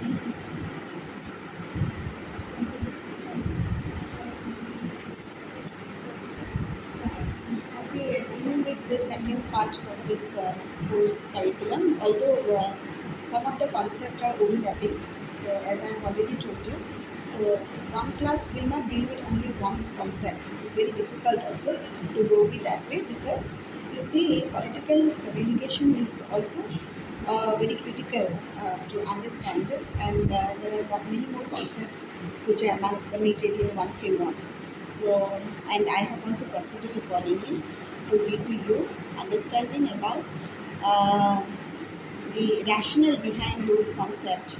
Okay, dealing with the second part of this course curriculum, although some of the concepts are overlapping, so as I have already told you, so one class will not deal with only one concept. It is very difficult also to go with that way because you see, political communication is also very critical to understand, and there are many more concepts which are amalgamated in one framework. So, and I have also proceeded accordingly to give you understanding about uh, the rationale behind those concepts,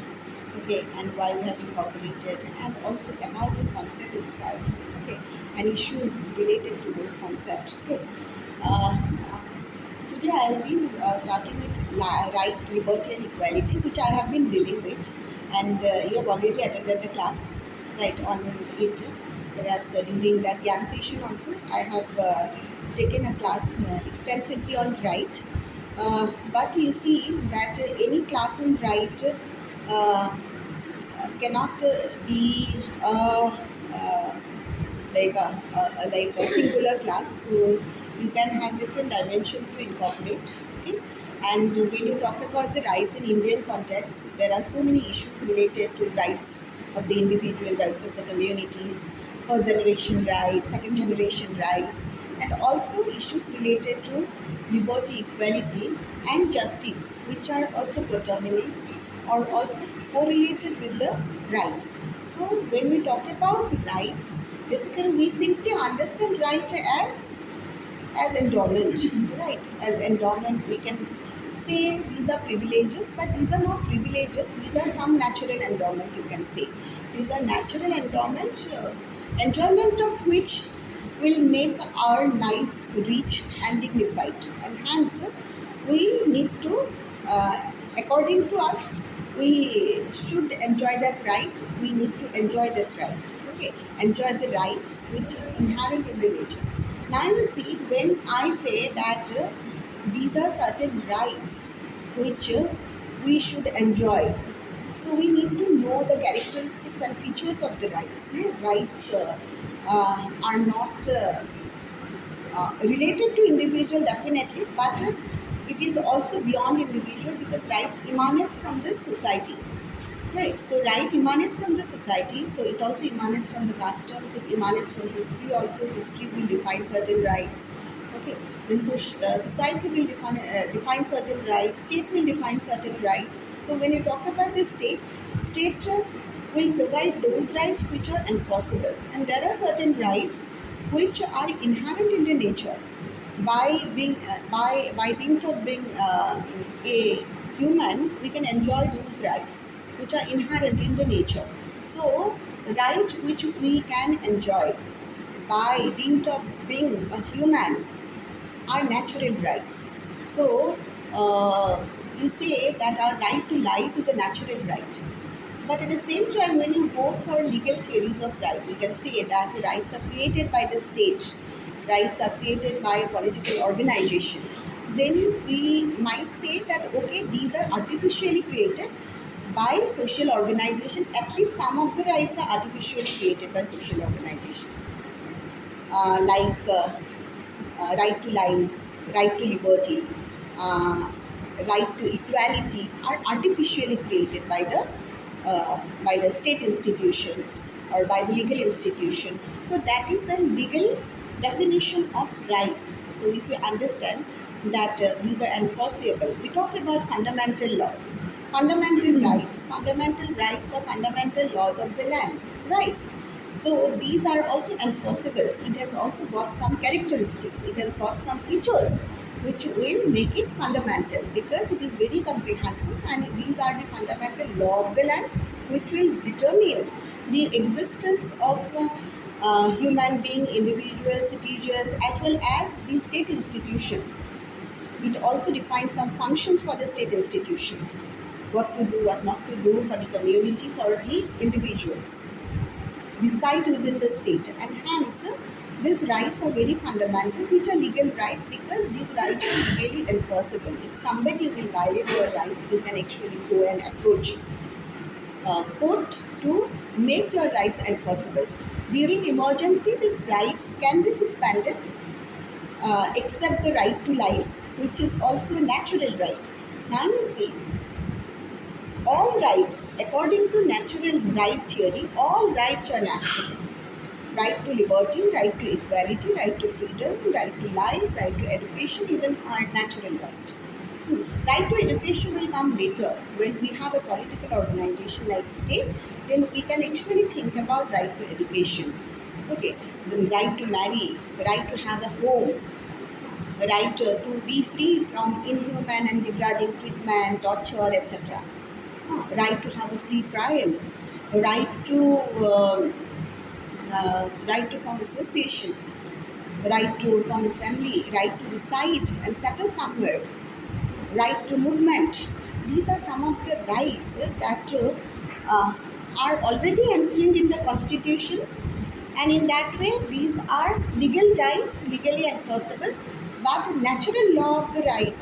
okay, and why we have incorporated, and also about this concept itself, okay, and issues related to those concepts, okay. Uh, Today I'll be starting with right, liberty, and equality, which I have been dealing with, and you have already attended the class, right, on it. Perhaps during that Gyan session also, I have taken a class extensively on right. But you see that any class on right cannot be uh, like a singular class. So you can have different dimensions to incorporate. Okay, and when you talk about the rights in Indian context, there are so many issues related to rights of the individual, rights of the communities, first generation rights, second generation rights, and also issues related to liberty, equality, and justice, which are also coterminous or also correlated with the right. So when we talk about rights, basically we simply understand right as endowment, right? As endowment, we can say these are privileges, but these are not privileges. These are some natural endowment. You can say these are natural endowment, enjoyment of which will make our life rich and dignified, and hence we need to, according to us, we should enjoy that right. We need to enjoy that right. Okay, enjoy the right which is inherent in the nature. Now you see, when I say that these are certain rights which we should enjoy, so we need to know the characteristics and features of the rights. You know, rights are not related to individual definitely, but it is also beyond individual because rights emanates from the society. Right. So right emanates from the society. So it also emanates from the customs. It emanates from history. Also, history will define certain rights. Okay. Then society will define certain rights. State will define certain rights. So when you talk about the state will provide those rights which are enforceable, and there are certain rights which are inherent in the nature by dint of being a human, we can enjoy those rights which are inherent in the nature. So, rights which we can enjoy by dint of being a human are natural rights. So, you say that our right to life is a natural right. But at the same time, when you go for legal theories of right, you can say that the rights are created by the state, rights are created by political organization. Then we might say that okay, these are artificially created by social organization. At least some of the rights are artificially created by social organization, like right to life, right to liberty, uh, right to equality are artificially created by the state institutions or by the legal institution. So that is a legal definition of right. So if you understand that these are enforceable, we talk about fundamental laws, fundamental rights. Fundamental rights are fundamental laws of the land, right? So these are also enforceable. It has also got some characteristics. It has got some features which will make it fundamental because it is very comprehensive, and these are the fundamental law of the land which will determine the existence of human being, individual citizens, as well as the state institution. It also defines some functions for the state institutions, what to do, what not to do for the community, for the individuals reside within the state, and hence these rights are very fundamental, which are legal rights because these rights are legally enforceable. If somebody will violate your rights, you can actually go and approach put to make your rights enforceable. During emergency, these rights can be suspended except the right to life, which is also a natural right. Now you see, all rights, according to natural right theory, all rights are natural. Right to liberty, right to equality, right to freedom, right to life, right to education, even are natural right. Right to education will come later when we have a political organization like state. Then we can actually think about right to education. Okay, the right to marry, the right to have a home, the right to be free from inhuman and degrading treatment, torture, etc. Right to have a free trial, right to right to form association, right to form assembly, right to reside and settle somewhere, right to movement. These are some of the rights that are already enshrined in the constitution, and in that way these are legal rights, legally enforceable. But natural law of the right,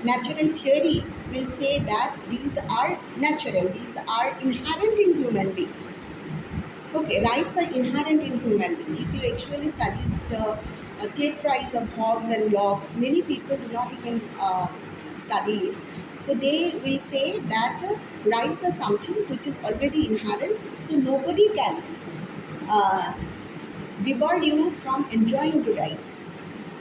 natural theory will say that these are natural, these are inherent in human being. Okay, rights are inherent in human being. If you actually study the theories of Hobbes and Locke, many people do not even study it. So they will say that rights are something which is already inherent, so nobody can uh, debar you from enjoying the rights.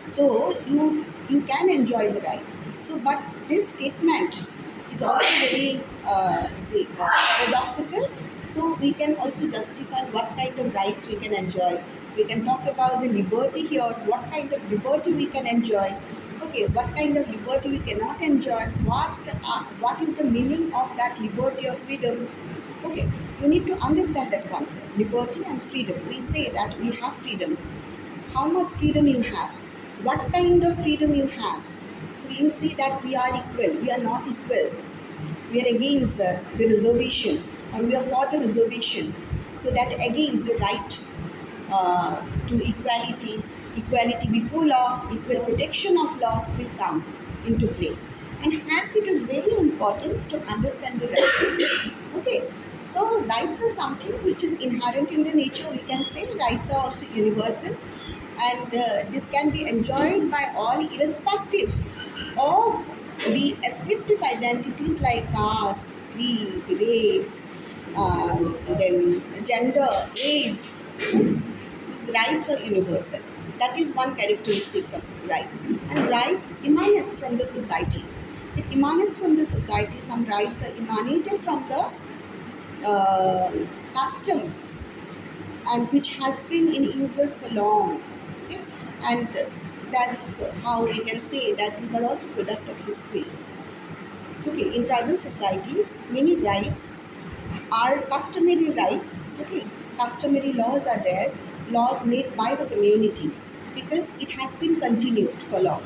So you can enjoy the right. So, but this statement is also very paradoxical. So we can also justify what kind of rights we can enjoy. We can talk about the liberty here. What kind of liberty we can enjoy? Okay, what kind of liberty we cannot enjoy? What is the meaning of that liberty or freedom? Okay, you need to understand that concept, liberty and freedom. We say that we have freedom. How much freedom you have, what kind of freedom you have. You see that we are equal, we are not equal, we are against the reservation, or we are for the reservation, so that against the right to equality, equality before law, equal protection of law will come into play. And hence it is very important to understand the rights. Okay, so rights are something which is inherent in the nature. We can say rights are also universal, and this can be enjoyed by all irrespective of the ascriptive identities like caste, creed, race, then gender, age. These rights are universal. That is one characteristic of rights. And rights emanates from the society. It emanates from the society. Some rights are emanated from the uh, customs, and which has been in uses for long. Okay? And that's how we can say that these are also product of history. Okay, in tribal societies, many rights are customary rights. Okay, customary laws are there, laws made by the communities, because it has been continued for long.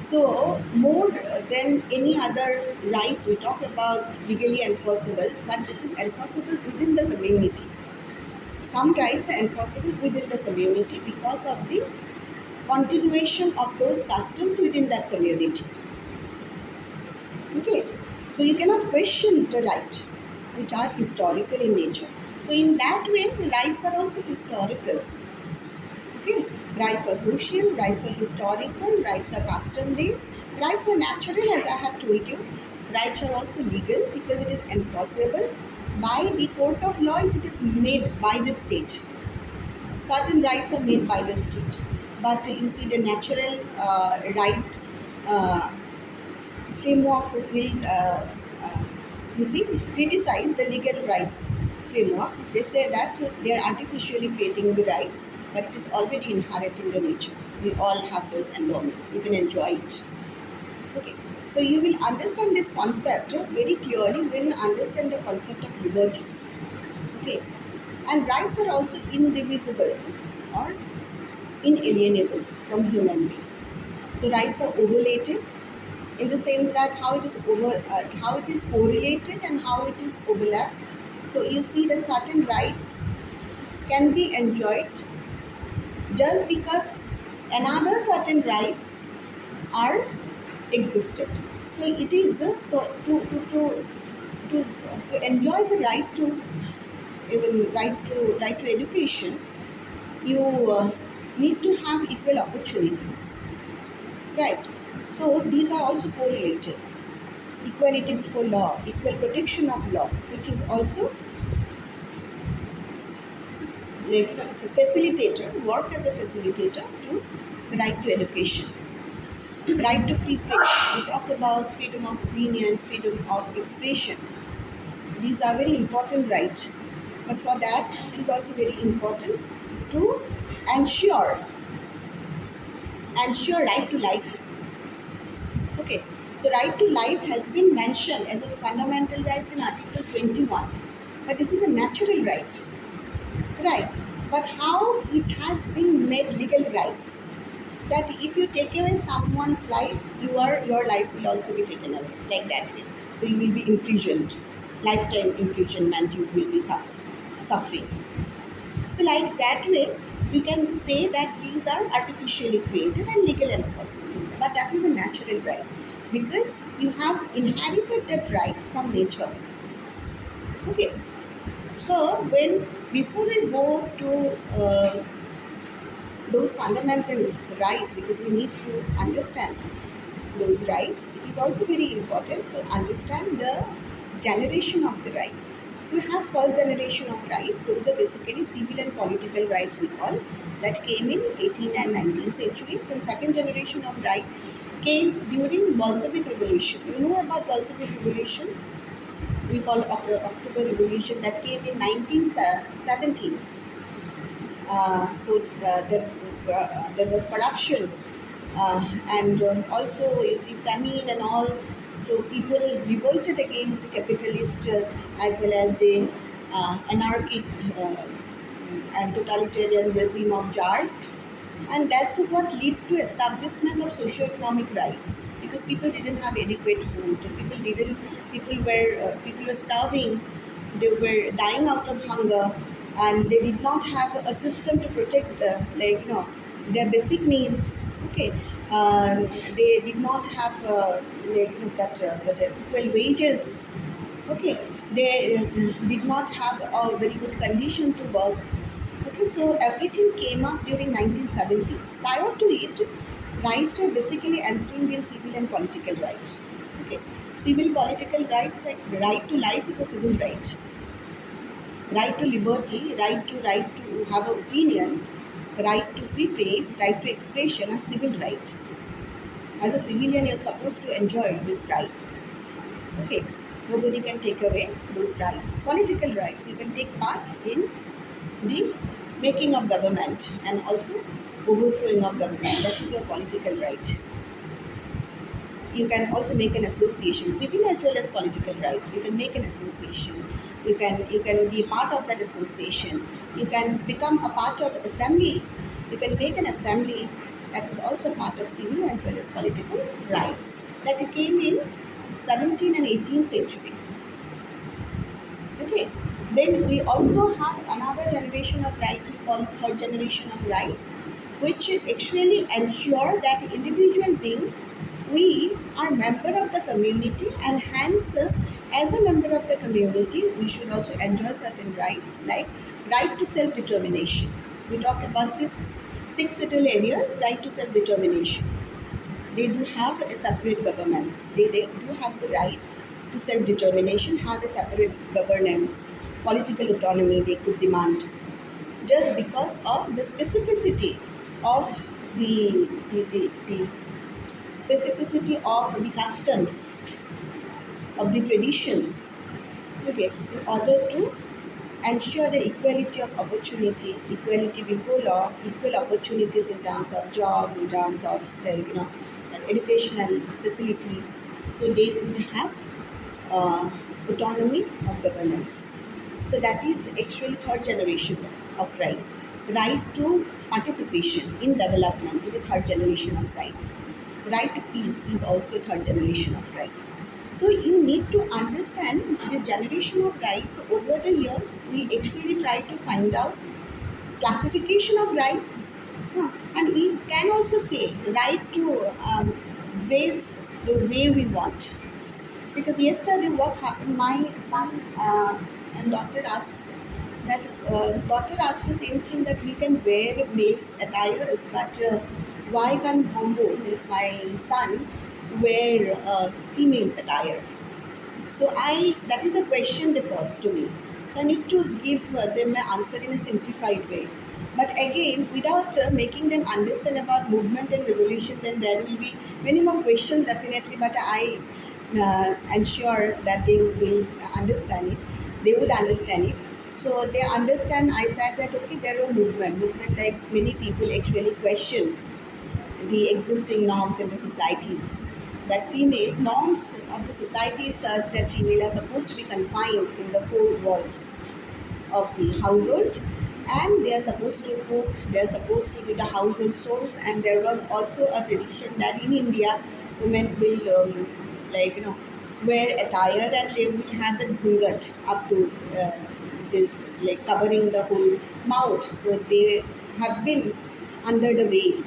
So more than any other rights, we talk about legally enforceable, but this is enforceable within the community. Some rights are enforceable within the community because of the continuation of those customs within that community. Okay, so you cannot question the right, which are historical in nature. So in that way, the rights are also historical. Okay, rights are social, rights are historical, rights are custom based, rights are natural, as I have told you. Rights are also legal because it is enforceable by the court of law if it is made by the state. Certain rights are made by the state, but you see the natural right uh, framework will you see criticize the legal rights framework. They say that they are artificially creating the rights, but it is already inherent in the nature. We all have those endowments, we can enjoy it. Okay, so you will understand this concept very clearly when you understand the concept of liberty. Okay, and rights are also indivisible or inalienable from human being. So rights are overlated in the sense that how it is correlated and how it is overlapped. So you see that certain rights can be enjoyed just because another certain rights are existed. So it is so to to enjoy the right to, even right to education, you need to have equal opportunities, right? So these are also correlated. Equality before law, equal protection of law, which is also, like, it's a facilitator, work as a facilitator to the right to education, right to free press. We talk about freedom of opinion, freedom of expression. These are very important rights, but for that it is also very important to ensure right to life. Okay, so right to life has been mentioned as a fundamental rights in Article 21, but this is a natural right, right? But how it has been made legal rights, that if you take away someone's life, your life will also be taken away, like that way. So you will be imprisoned, lifetime imprisonment you will be suffering. So like that way, we can say that these are artificially created and legal enforcement. But that is a natural right, because you have inherited that right from nature. Okay. So when before we go to those fundamental rights, because we need to understand those rights, it is also very important to understand the generation of the right. So we have first generation of rights. Those are basically civil and political rights, we call, that came in 18th and 19th century. Then second generation of right came during Bolshevik Revolution. You know about Bolshevik Revolution? We call October Revolution, that came in 1917. There was corruption, and also you see famine and all. So people revolted against the capitalist, as well as the anarchic and totalitarian regime of Tsar, and that's what led to establishment of socio-economic rights, because people didn't have adequate food, people were starving, they were dying out of hunger, and they did not have a system to protect, their basic needs. Okay. They did not have, that equal wages. Okay. They did not have a very good condition to work. Okay, so everything came up during 1970s. Prior to it, rights were basically enshrined in civil and political rights. Okay, civil political rights, like right to life is a civil right, right to liberty, right to have an opinion, right to free praise, right to expression are civil rights. As a civilian, you're supposed to enjoy this right. Okay, nobody can take away those rights. Political rights, you can take part in the making of government and also overthrowing of government. That is your political right. You can also make an association, civil as well as political right. You can make an association. You can be part of that association. You can become a part of assembly. You can make an assembly. That is also part of civil as well as political rights. That came in 17th and 18th century. Okay. Then we also have another generation of rights, we call third generation of right, which actually ensure that individual being, we are member of the community, and hence as a member of the community we should also enjoy certain rights, like right to self-determination. We talk about six little areas, right to self-determination. They do have a separate governments. They do have the right to self-determination, have a separate governance, political autonomy they could demand, just because of the specificity of the specificity of the customs, of the traditions. Okay, in order to ensure the equality of opportunity, equality before law, equal opportunities in terms of jobs, in terms of educational facilities. So they would have autonomy of governance. So that is actually third generation of right. Right to participation in development is a third generation of right. Right to peace is also a third generation of right. So you need to understand the generation of rights over the years. We actually try to find out classification of rights, and we can also say right to dress the way we want. Because yesterday what happened, my son and daughter asked the same thing, that we can wear males attires, but why can't Bombo, it's my son, wear females attire? So that is a question they posed to me. So I need to give them an answer in a simplified way. But again, without making them understand about movement and revolution, then there will be many more questions definitely. But I am sure that they will understand it. They would understand it. So they understand. I said that okay, there are movement like many people actually question the existing norms in the societies. That female norms of the society is such that female are supposed to be confined in the four walls of the household, and they are supposed to cook, they are supposed to do the household chores. And there was also a tradition that in India women will wear attire, and they will have the ghungat up to this, like covering the whole mouth, so they have been under the veil.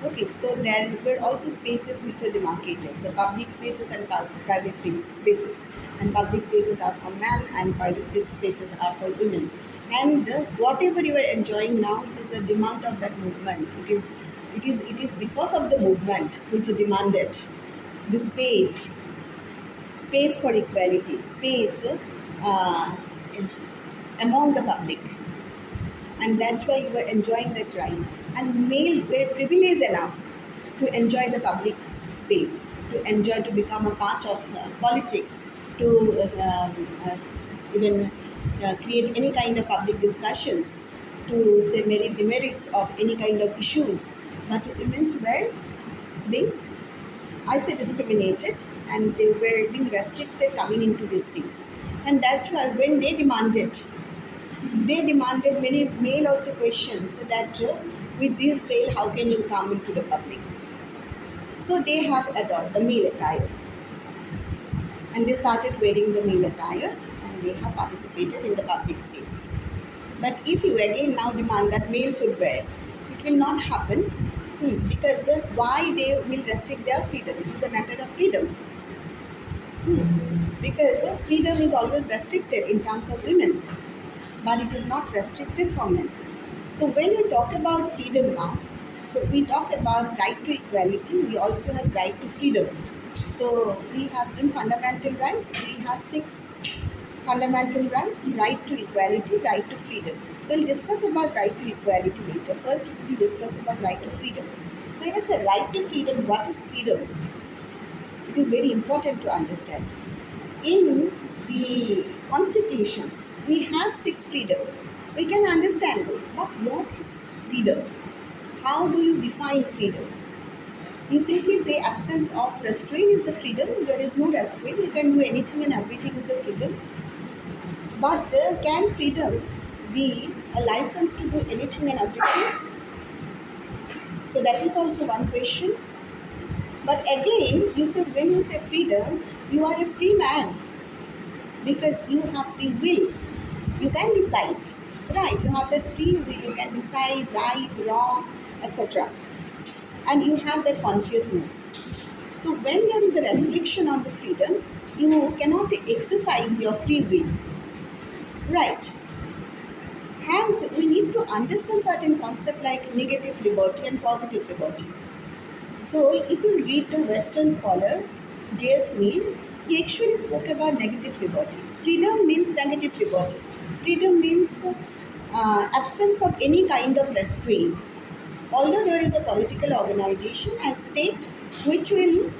Okay, so there were also spaces which are demarcated. So public spaces and private spaces. And public spaces are for men and private spaces are for women. And whatever you are enjoying now, it is a demand of that movement. It is because of the movement which demanded the space for equality, space uh, among the public, and that's why you were enjoying that right. And male were privileged enough to enjoy the public space, to enjoy, to become a part of politics, to even create any kind of public discussions, to say demerits of any kind of issues. But women were being, I say, discriminated, and they were being restricted coming into this space. And that's why when they demanded many male also questions that with this veil, how can you come into the public? So they have adopted the male attire, and they started wearing the male attire, and they have participated in the public space. But if you again now demand that males should wear, it will not happen. Because why they will restrict their freedom? It is a matter of freedom. Because freedom is always restricted in terms of women, but it is not restricted for men. So when we talk about freedom now, so we talk about right to equality, we also have right to freedom. So we have in fundamental rights, we have 6 fundamental rights: right to equality, right to freedom. So we'll discuss about right to equality later. First, we discuss about right to freedom. So when I say right to freedom, what is freedom? It is very important to understand. In the constitutions, we have 6 freedom. We can understand those. But what is freedom? How do you define freedom? You simply say absence of restraint is the freedom. There is no restraint. You can do anything and everything is the freedom. But can freedom be a license to do anything and everything? So that is also one question. But again, you say when you say freedom, you are a free man because you have free will. You can decide, right? You have that free will. You can decide right, wrong, etc. And you have that consciousness. So when there is a restriction on the freedom, you cannot exercise your free will, right? Hence, we need to understand certain concepts like negative liberty and positive liberty. So, if you read the Western scholars, J.S. Mill, he actually spoke about negative liberty. Freedom means negative liberty. Freedom means absence of any kind of restraint. Although there is a political organization and state which will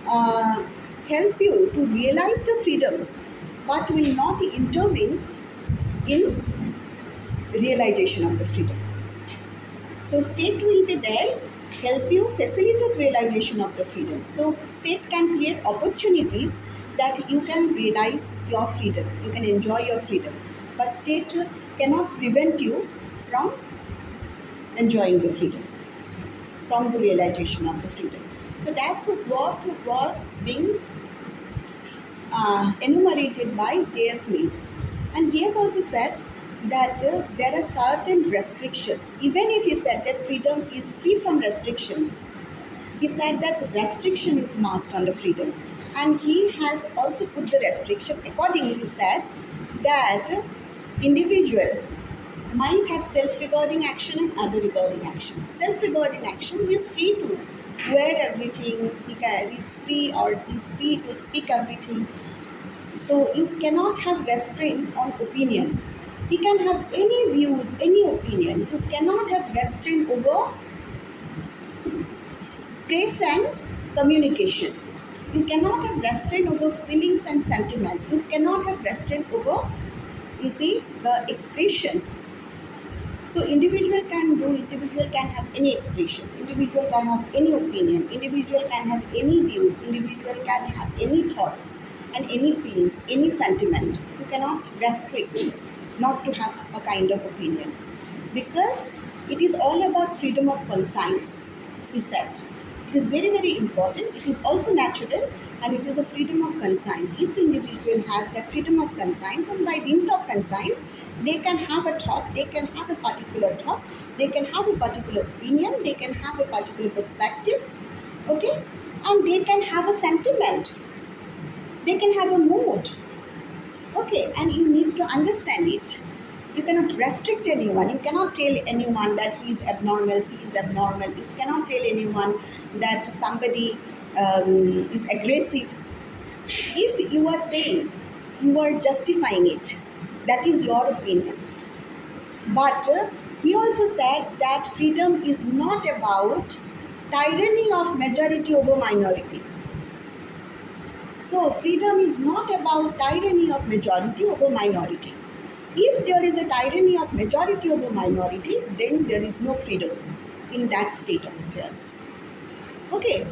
uh, help you to realize the freedom, but will not intervene in realization of the freedom. So state will be there, help you facilitate realization of the freedom. So state can create opportunities that you can realize your freedom, you can enjoy your freedom. But state cannot prevent you from enjoying the freedom, from the realization of the freedom. So that's what was being enumerated by J.S. Mill. And he has also said that there are certain restrictions. Even if he said that freedom is free from restrictions, he said that restriction is masked on the freedom. And he has also put the restriction. Accordingly, he said that individual might have self-regarding action and other regarding action. Self-regarding action, he is free to wear everything. He's free or she's free to speak everything. So you cannot have restraint on opinion. He can have any views, any opinion. You cannot have restraint over praise and communication. You cannot have restraint over feelings and sentiment. You cannot have restraint over, you see, the expression. So individual can have any expressions, individual can have any opinion, individual can have any views, individual can have any thoughts and any feelings, any sentiment. You cannot restrict not to have a kind of opinion, because it is all about freedom of conscience, he said. It is very, very important. It is also natural, and it is a freedom of conscience. Each individual has that freedom of conscience, and by dint of conscience, they can have a thought, they can have a particular thought, they can have a particular opinion, they can have a particular perspective, okay? And they can have a sentiment, they can have a mood, okay? And you need to understand it. You cannot restrict anyone. You cannot tell anyone that he is abnormal, she is abnormal. You cannot tell anyone that somebody is aggressive. If you are saying, you are justifying it, that is your opinion. But he also said that freedom is not about tyranny of majority over minority. So freedom is not about tyranny of majority over minority. If there is a tyranny of majority over minority, then there is no freedom in that state of affairs. Okay,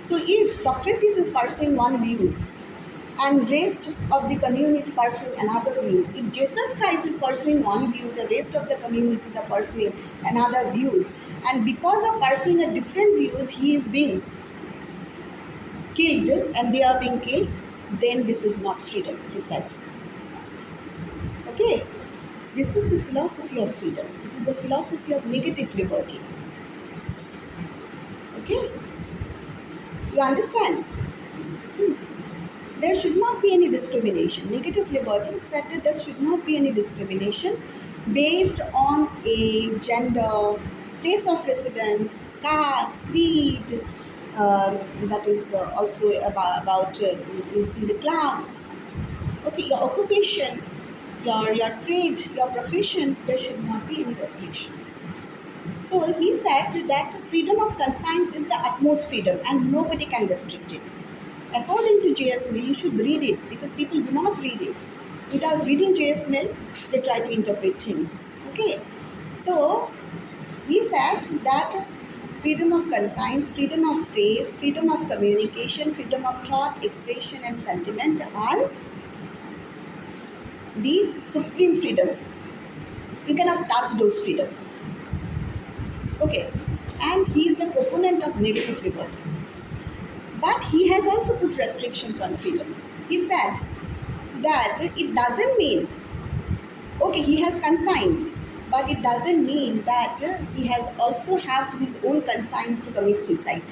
so if Socrates is pursuing one views and rest of the community pursuing another views, if Jesus Christ is pursuing one views, the rest of the communities are pursuing another views, and because of pursuing a different views, he is being killed and they are being killed, then this is not freedom, he said. Okay, so this is the philosophy of freedom. It is the philosophy of negative liberty. Okay, you understand? There should not be any discrimination. Negative liberty said that there should not be any discrimination based on a gender, place of residence, caste, creed. That is also about you see the class. Okay, your occupation, your trade, your profession, there should not be any restrictions. So he said that freedom of conscience is the utmost freedom and nobody can restrict it. According to J.S. Mill, you should read it because people do not read it. Without reading J.S. Mill, they try to interpret things. Okay, so he said that freedom of conscience, freedom of praise, freedom of communication, freedom of thought, expression and sentiment are the supreme freedom. You cannot touch those freedom. Okay, and he is the proponent of negative liberty. But he has also put restrictions on freedom. He said that it doesn't mean, okay, he has conscience, but it doesn't mean that he has also have his own conscience to commit suicide.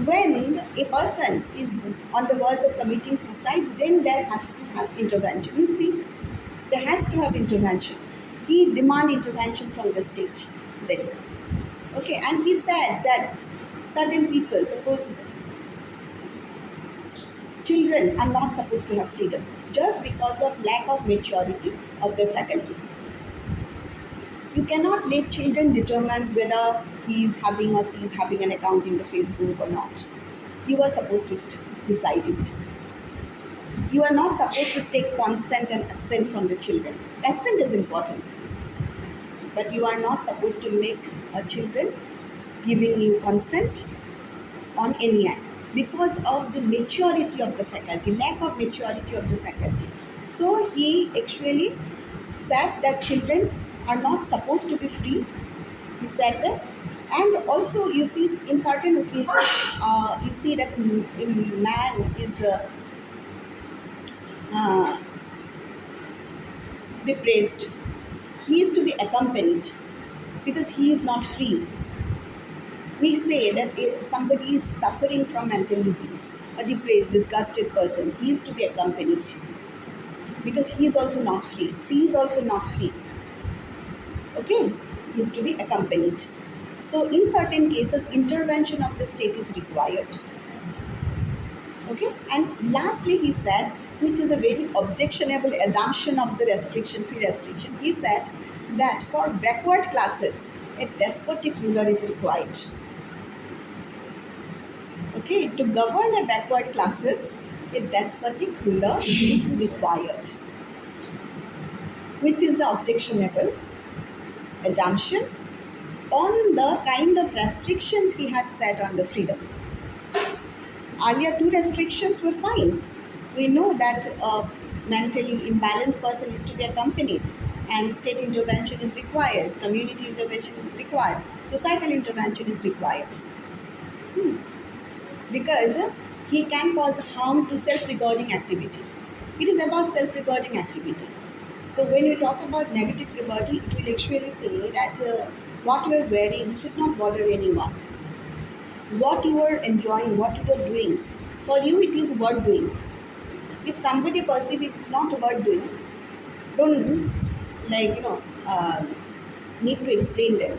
When a person is on the verge of committing suicide, then there has to have intervention. You see, there has to have intervention. He demand intervention from the state then. Okay, and he said that certain people, suppose children are not supposed to have freedom just because of lack of maturity of their faculty. You cannot let children determine whether he is having or she is having an account in the Facebook or not. You are supposed to decide it. You are not supposed to take consent and assent from the children. Assent is important, but you are not supposed to make a children giving you consent on any act because of the maturity of the faculty, lack of maturity of the faculty. So he actually said that children are not supposed to be free. He said that. And also you see in certain occasions, you see that a man is depressed. He is to be accompanied because he is not free. We say that if somebody is suffering from mental disease, a depressed, disgusted person, he is to be accompanied because he is also not free. She is also not free. Okay, he is to be accompanied. So, in certain cases, intervention of the state is required. Okay, and lastly, he said, which is a very objectionable assumption of the restriction, free restriction, he said that for backward classes, a despotic ruler is required. Okay, to govern the backward classes, a despotic ruler is required, which is the objectionable assumption on the kind of restrictions he has set on the freedom. Earlier, two restrictions were fine. We know that a mentally imbalanced person is to be accompanied, and state intervention is required, community intervention is required, societal intervention is required. Hmm. Because he can cause harm to self-regarding activity. It is about self-regarding activity. So when you talk about negative liberty, it will actually say that what you are wearing should not bother anyone. What you are enjoying, what you are doing, for you it is worth doing. If somebody perceives it is not worth doing, don't need to explain them.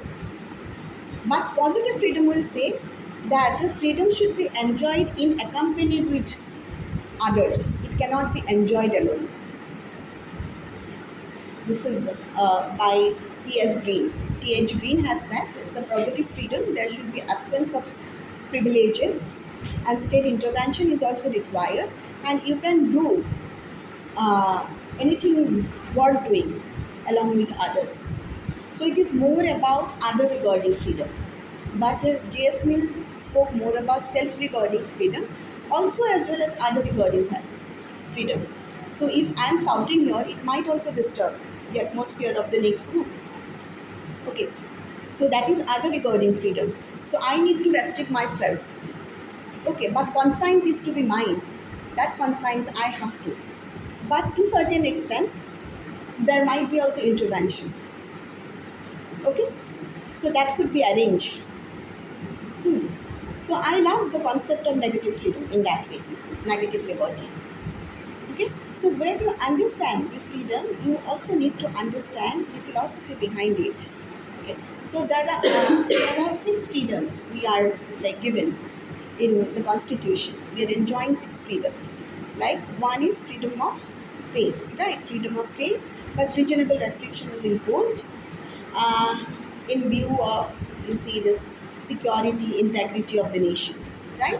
But positive freedom will say that freedom should be enjoyed in accompanied with others. It cannot be enjoyed alone. This is by T.S. Green. T.H. Green has said it's a positive freedom. There should be absence of privileges, and state intervention is also required. And you can do anything worth doing along with others. So it is more about other regarding freedom. But J.S. Mill spoke more about self-regarding freedom, also as well as other regarding freedom. So if I am shouting here, it might also disturb the atmosphere of the next room. Okay, so that is other regarding freedom. So I need to restrict myself. Okay, but conscience is to be mine. That conscience I have to. But to certain extent, there might be also intervention. Okay, so that could be arranged. So I love the concept of negative freedom in that way, negative liberty. Okay, so when you understand the freedom, you also need to understand the philosophy behind it. Okay, so there are six freedoms we are given in the constitutions. We are enjoying six freedom. Like one is freedom of praise, right? Freedom of praise, but reasonable restriction is imposed in view of, you see, this security, integrity of the nations, right?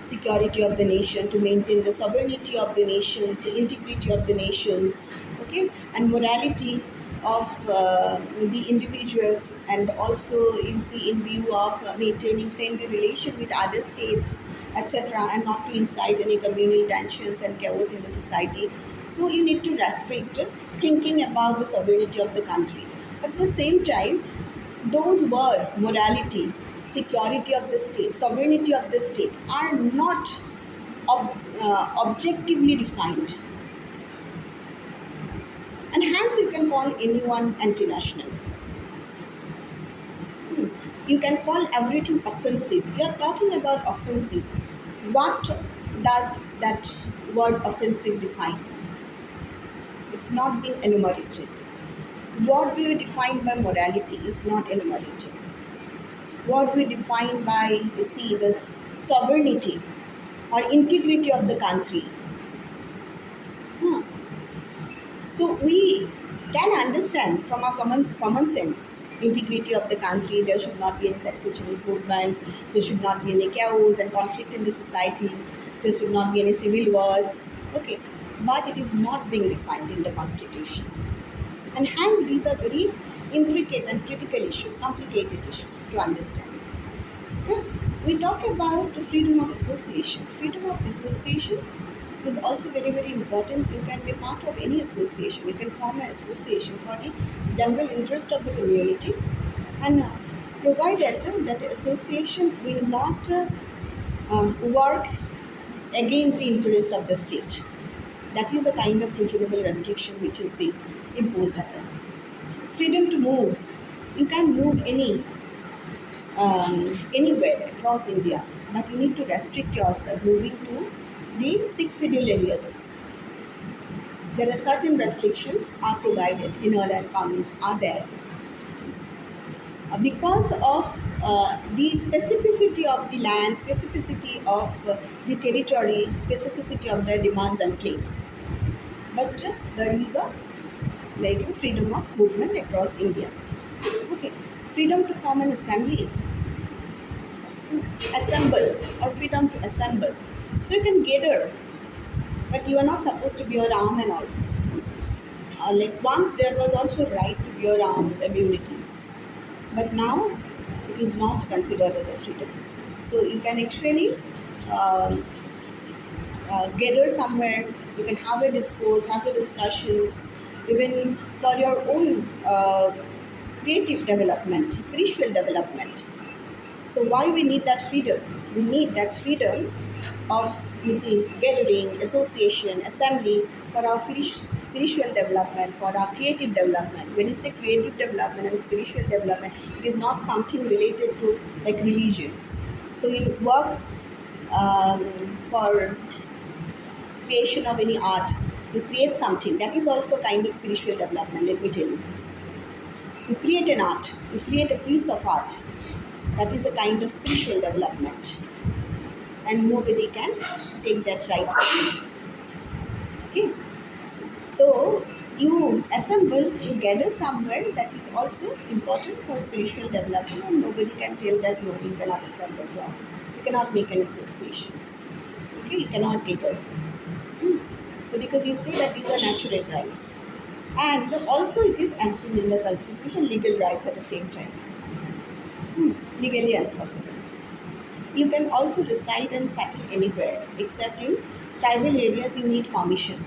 Security of the nation, to maintain the sovereignty of the nations, the integrity of the nations, okay, and morality of the individuals, and also, you see, in view of maintaining friendly relation with other states, etc., and not to incite any communal tensions and chaos in the society. So you need to restrict thinking about the sovereignty of the country. At the same time, those words, morality, security of the state, sovereignty of the state, are not objectively defined. And hence you can call anyone anti-national. You can call everything offensive. You are talking about offensive. What does that word offensive define? It's not being enumerated. What do you define by morality is not enumerated. What we define by, you see, this sovereignty or integrity of the country. So we can understand from our common sense, integrity of the country. There should not be any secessionist movement. There should not be any chaos and conflict in the society. There should not be any civil wars. Okay, but it is not being defined in the constitution, and hence these are very intricate and critical issues, complicated issues to understand. Okay? We talk about the freedom of association. Freedom of association is also very, very important. You can be part of any association. You can form an association for the general interest of the community, and provided that the association will not work against the interest of the state. That is a kind of reasonable restriction which is being imposed upon. Freedom to move. You can move anywhere across India, but you need to restrict yourself moving to the six schedule areas. There are certain restrictions are provided in all environments are there because of the specificity of the land, specificity of the territory, specificity of their demands and claims. But there is a freedom of movement across India. Okay, freedom to form an assembly, assemble, or freedom to assemble. So you can gather, but you are not supposed to bear arm and all. Once there was also right to bear arms, immunities, but now it is not considered as a freedom. So you can actually um gather somewhere. You can have a discourse, have a discussions, even for your own creative development, spiritual development. So why we need that freedom? We need that freedom of gathering, association, assembly for our spiritual development, for our creative development. When you say creative development and spiritual development, it is not something related to religions. So you work um, for creation of any art. You create something that is also a kind of spiritual development. Let me tell you. You create an art. You create a piece of art. That is a kind of spiritual development, and nobody can take that right from you. Okay, so you assemble, you gather somewhere, that is also important for spiritual development, and nobody can tell that no, you cannot assemble here. You cannot make any associations. Okay, you cannot gather. Hmm. So because you say that these are natural rights, and also it is enshrined in the constitution, legal rights at the same time. Legally impossible. You can also reside and settle anywhere, except in tribal areas you need permission.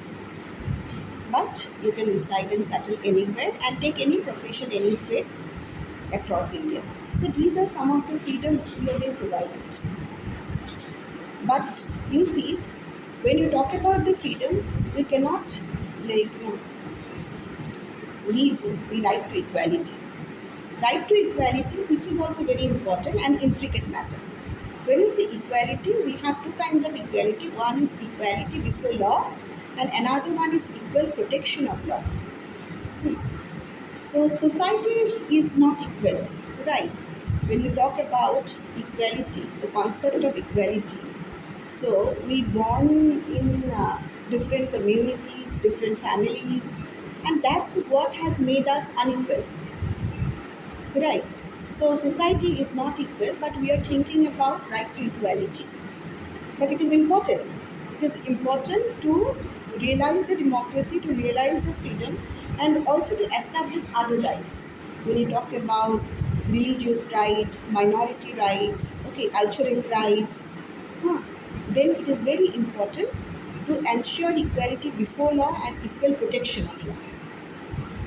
But you can reside and settle anywhere and take any profession, any trade across India. So these are some of the freedoms we have been provided. But you see, when you talk about the freedom, we cannot leave the right to equality. Right to equality, which is also very important and intricate matter. When you say equality, we have two kinds of equality. One is equality before law, and another one is equal protection of law. So society is not equal, right? When you talk about equality, the concept of equality, so we born in different communities, different families, and that's what has made us unequal, right? So society is not equal, but we are thinking about right to equality. But it is important. It is important to realize the democracy, to realize the freedom, and also to establish other rights. When you talk about religious right, minority rights, okay, cultural rights, huh, then it is very important to ensure equality before law and equal protection of law.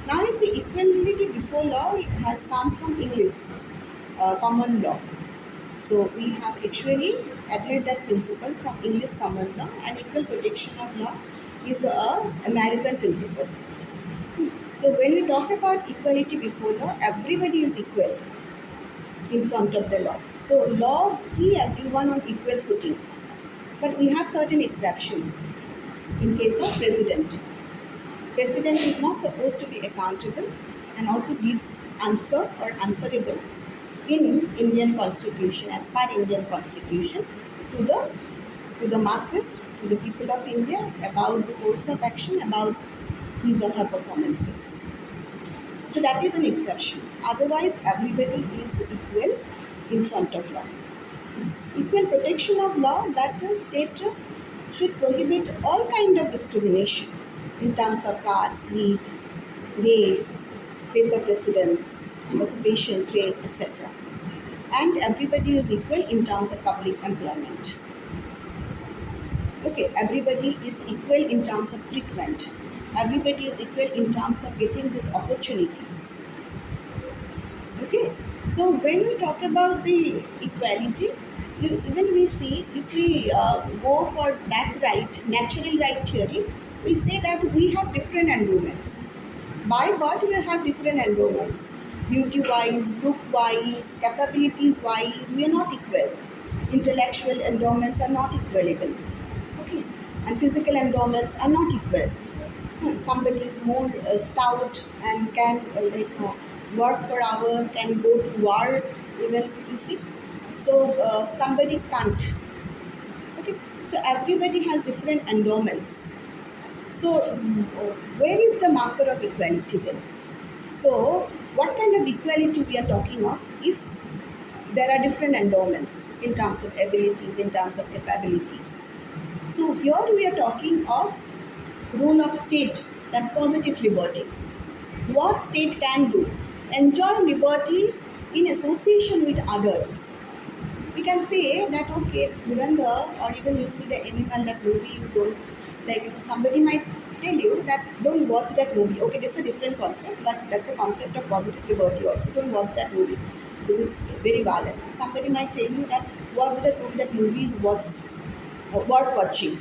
Now you see, equality before law has come from English common law. So we have actually adhered that principle from English common law, and equal protection of law is a American principle. So when we talk about equality before law, everybody is equal in front of the law. So law see everyone on equal footing. But we have certain exceptions. In case of president, president is not supposed to be accountable and also give answer or answerable in Indian Constitution, as per Indian Constitution, to the masses, to the people of India about the course of action, about his or her performances. So that is an exception. Otherwise, everybody is equal in front of law. Equal protection of law, that the state should prohibit all kind of discrimination in terms of caste, creed, race, place of residence, occupation, trade, etc. And everybody is equal in terms of public employment. Okay, everybody is equal in terms of treatment. Everybody is equal in terms of getting these opportunities. Okay, so when we talk about the equality, even we see, if we go for that right, natural right theory, we say that we have different endowments. By birth, we have different endowments. beauty wise, look wise, capabilities wise, we are not equal. Intellectual endowments are not equal even. Okay, and physical endowments are not equal. Somebody is more stout and can work for hours, can go to war even, you see. So somebody can't. Okay, so everybody has different endowments. So where is the marker of equality then? So what kind of equality we are talking of if there are different endowments in terms of abilities, in terms of capabilities? So here we are talking of role of state and positive liberty. What state can do? Enjoy liberty in association with others. We can say that okay, Dhurandhar, or even you see the animal, that movie, you don't like, somebody might tell you that don't watch that movie. Okay, that's a different concept, but that's a concept of positive liberty also. Don't watch that movie because it's very violent. Somebody might tell you that watch that movie. That movie is what's worth watching.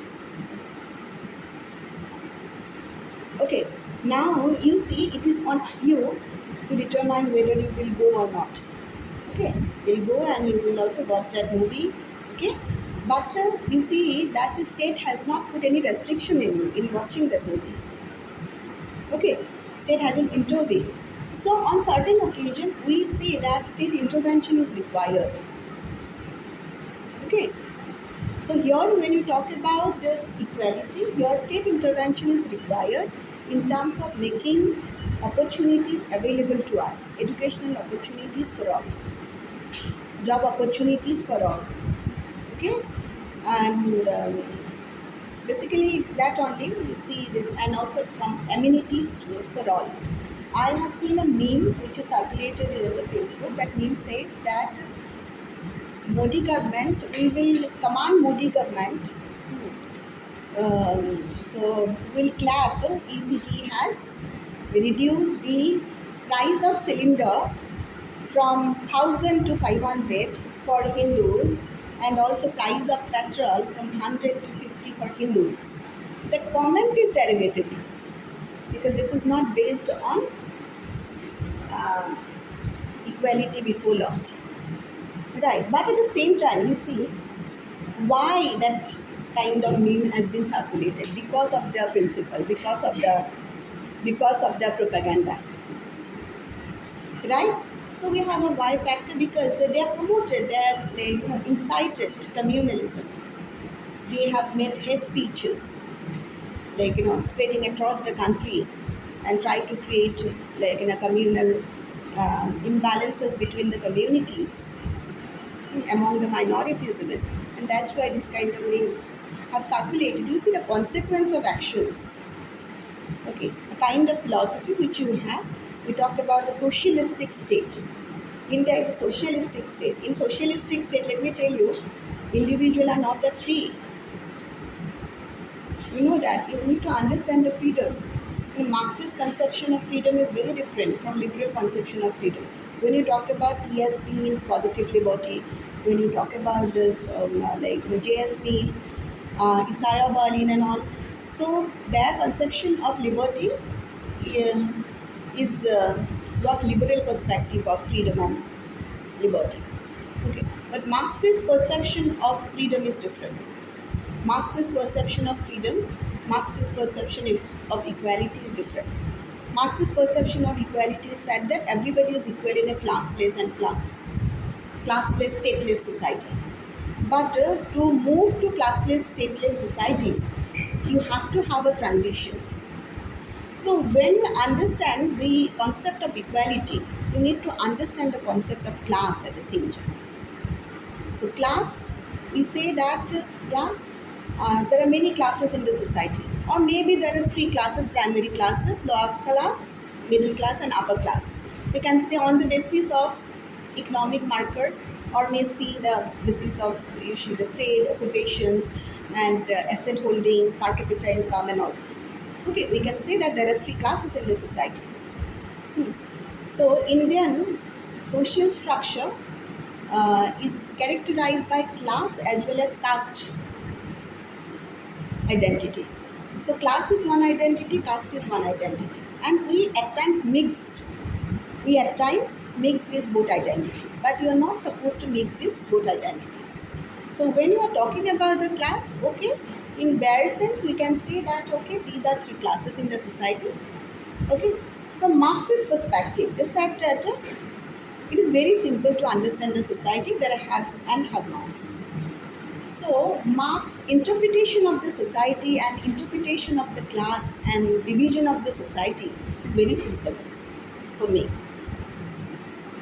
Okay, now you see it is on you to determine whether you will go or not. Okay, you'll go and you will also watch that movie. Okay, but you see that the state has not put any restriction in you in watching that movie. Okay, state hasn't intervened. So on certain occasion we see that state intervention is required. Okay, so here when you talk about this equality, your state intervention is required in terms of making opportunities available to us, educational opportunities for all, job opportunities for all. Okay, and basically that only you see this, and also amenities too for all. I have seen a meme which is circulated in the Facebook. That meme says that Modi government, we will command Modi government, so will clap if he has reduced the price of cylinder from 1000 to 500 for Hindus, and also price of petrol from 100 to 50 for Hindus. The comment is derogatory because this is not based on uh, equality before law. Right, but at the same time, you see why that kind of meme has been circulated, because of the principle, because of the propaganda, right? So we have a why factor because they are promoted, they are incited communalism. They have made hate speeches, spreading across the country, and try to create communal imbalances between the communities, among the minorities even. And that's why this kind of memes have circulated. You see the consequence of actions. Okay, a kind of philosophy which you have. We talk about a socialistic state. India is a socialistic state. In socialistic state, let me tell you, individuals are not that free. You know that. You need to understand the freedom. Marxist conception of freedom is very different from liberal conception of freedom. When you talk about TSP, positive liberty, when you talk about this JSP, Isaiah Berlin and all, so their conception of liberty uh, is what liberal perspective of freedom and liberty. Okay, but Marxist perception of freedom is different. Marxist perception of freedom, Marxist perception of equality is different. Marxist perception of equality said that everybody is equal in a classless, stateless society. But to move to classless, stateless society, you have to have a transitions. So when you understand the concept of equality, you need to understand the concept of class at the same time. So class, we say that there are many classes in the society, or maybe there are three classes: primary classes, lower class, middle class, and upper class. We can say on the basis of economic marker, or may see the basis of usually the trade, occupations, and asset holding, per capita income, and all. Okay, we can say that there are three classes in the society. So Indian social structure is characterized by class as well as caste identity. So class is one identity, caste is one identity, and we at times mix We at times mix these both identities, but you are not supposed to mix these both identities. So when you are talking about the class, okay, in bare sense we can say that okay, these are three classes in the society. Okay, from Marxist perspective, this that it is very simple to understand the society. There are have and have-nots. So Marx's interpretation of the society and interpretation of the class and division of the society is very simple for me,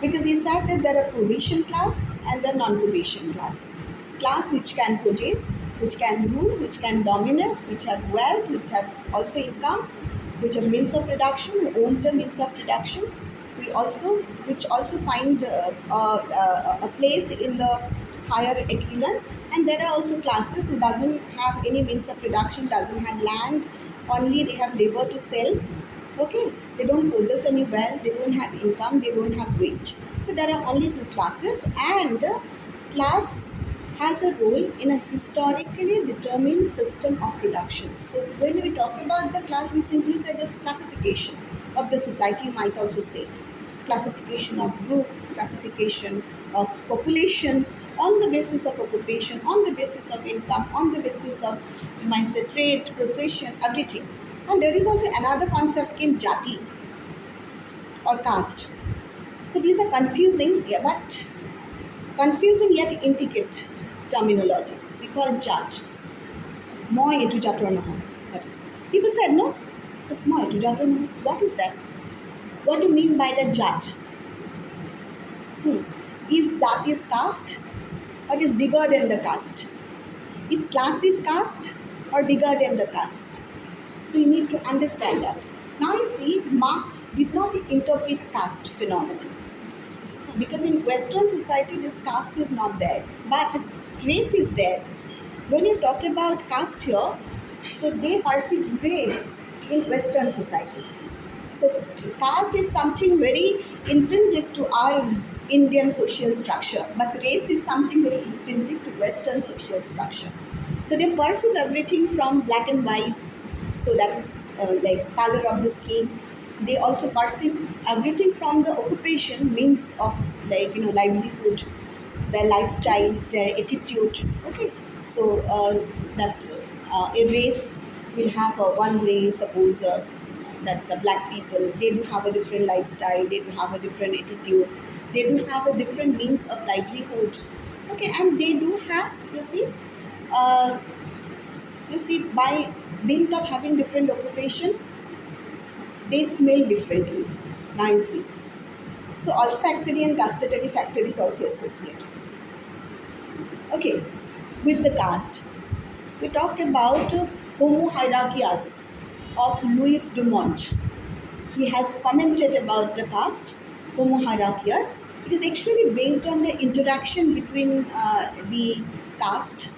because he said that there are possession class and the non-possession class. Class which can possess, which can rule, which can dominate, which have wealth, which have also income, which have means of production, who owns the means of productions. We also, which also find a place in the higher echelon. And there are also classes who doesn't have any means of production, doesn't have land, only they have labor to sell. Okay, they don't possess any wealth, they don't have income, they don't have wage. So there are only two classes, and class has a role in a historically determined system of production. So when we talk about the class, we simply said it's classification of the society, you might also say. Classification of group, classification of populations on the basis of occupation, on the basis of income, on the basis of, you might say, trade, possession, everything. And there is also another concept in jati or caste. So these are confusing, yeah, but confusing yet intricate terminologies. We call jat. Moi etu jator naho. People said, no, it's moi etu jator naho. What is that? What do you mean by the jat? Is jat is caste or is bigger than the caste? If class is caste or bigger than the caste? So you need to understand that. Now you see, Marx did not interpret caste phenomenon, because in Western society this caste is not there, but race is there. When you talk about caste here, so they perceive race in Western society. So caste is something very intrinsic to our Indian social structure, but race is something very intrinsic to Western social structure. So they perceive everything from black and white. So that is like color of the skin. They also perceive everything from the occupation, means of, like, livelihood, their lifestyles, their attitude. Okay, so that a race will have one race, suppose that's black people. They do have a different lifestyle. They do have a different attitude. They do have a different means of livelihood. Okay, and they do have, uh, by dint of having different occupation, they smell differently. Now you see. So olfactory and gustatory factor is also associated. Okay, with the caste. We talk about Homo hierarchias of Louis Dumont. He has commented about the caste, Homo hierarchias. It is actually based on the interaction between the caste,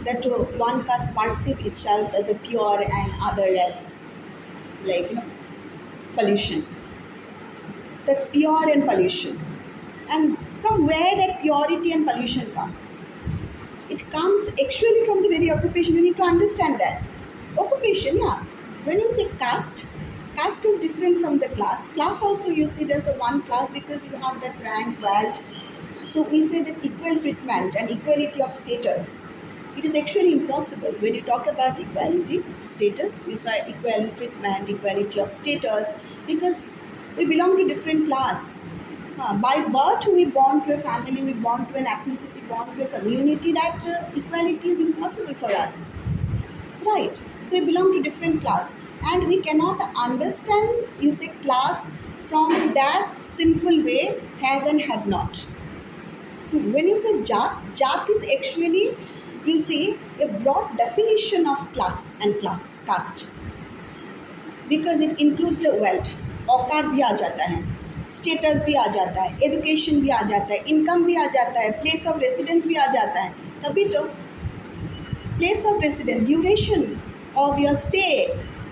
that one caste perceive itself as a pure and other as, like, pollution. That's pure and pollution. And from where that purity and pollution come? It comes actually from the very occupation. You need to understand that. Occupation, yeah. When you say caste, caste is different from the class. Class also you see there's a one class because you have that rank, wealth. So we say that equal treatment and equality of status. It is actually impossible. When you talk about equality, status, we say equal treatment, equality of status, because we belong to different class. By birth, we born to a family, we born to an ethnicity, born to a community, that equality is impossible for us. Right. So we belong to different class. And we cannot understand, you say, class from that simple way, have and have not. When you say jat, jat is actually, you see, a broad definition of class and caste, because it includes the wealth. औकात भी आ जाता है, status भी आ जाता है, education भी आ जाता है, इनकम भी आ जाता है, प्लेस ऑफ रेसिडेंस भी आ जाता है. तभी तो place of residence, duration of your stay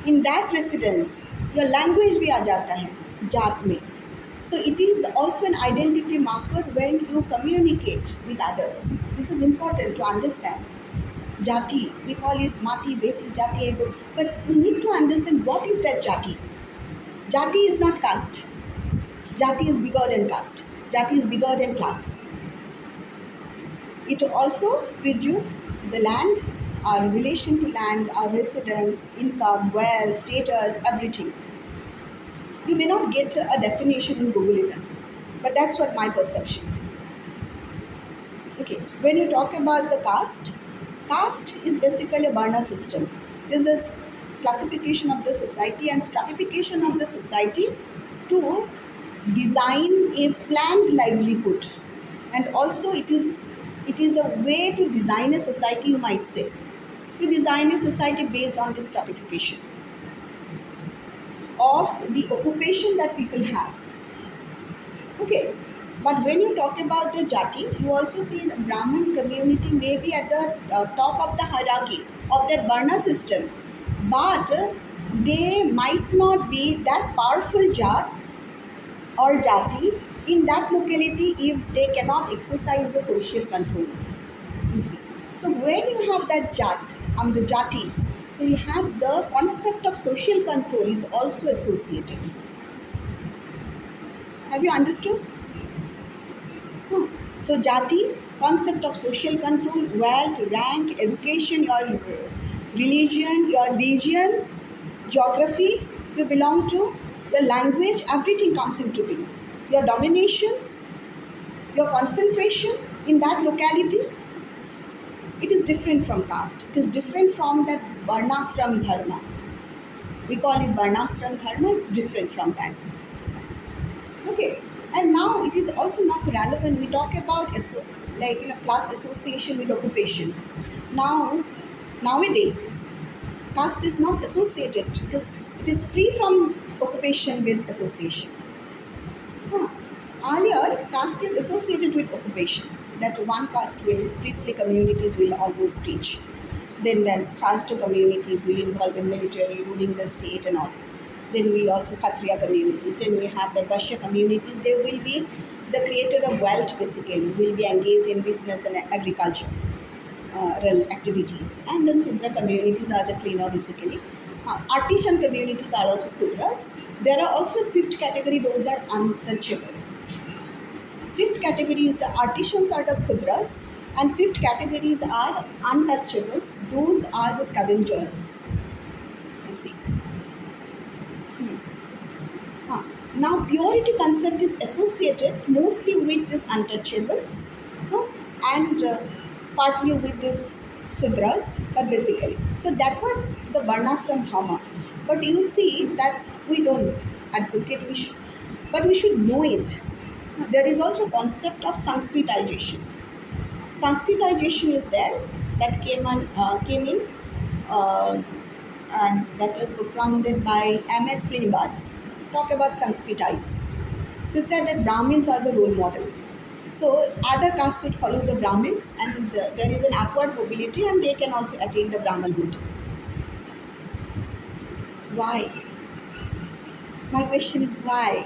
in that residence, your language भी आ जाता है जात में. So it is also an identity marker when you communicate with others. This is important to understand. Jati, we call it mati, beti, jati, ego. But you need to understand what is that jati. Jati is not caste. Jati is bigger than caste. Jati is bigger than class. It also presumes the land, our relation to land, our residence, income, wealth, status, everything. You may not get a definition in Google even, but that's what my perception. Okay, when you talk about the caste, caste is basically a Varna system. This is classification of the society and stratification of the society to design a planned livelihood, and also it is a way to design a society. You might say to design a society based on this stratification of the occupation that people have. Okay, but when you talk about the jati, you also see the Brahmin community may be at the top of the hierarchy of that Varna system, but they might not be that powerful jat or jati in that locality if they cannot exercise the social control. You see, so when you have that the jati, so you have the concept of social control is also associated. Have you understood? Hmm. So jati, concept of social control, wealth, rank, education, your religion, your region, geography you belong to, the language, everything comes into being. Your dominations, your concentration in that locality, it is different from caste. It is different from that varnashram dharma. We call it varnashram dharma, it's different from that. Okay, and now it is also not relevant. We talk about class association with occupation. Now, nowadays, caste is not associated. It is free from occupation-based association. Huh. Earlier, caste is associated with occupation. That one caste will priestly communities will always preach. Then caste communities will involve in military, ruling the state and all. Then we also Kshatriya communities. Then we have the Vaishya communities. They will be the creator of wealth basically, will be engaged in business and agriculture activities. And then Sudra communities are the cleaner basically. Artisan communities are also Kudras. There are also fifth category, those are untouchable. Fifth category is the artisans are the Kudras, and fifth categories are untouchables. Those are the scavengers. You see. Huh. Now, purity concept is associated mostly with these untouchables, huh, and partly with these sudras, but basically. So that was the varnashram dharma. But you see that we don't advocate, but we should know it. There is also concept of Sanskritization. Sanskritization is there that came in uh, and that was propounded by M.S. Srinivas. Talk about Sanskritize. So he said that Brahmins are the role model. So other castes should follow the Brahmins, and there is an upward mobility, and they can also attain the Brahmanhood. Why? My question is why?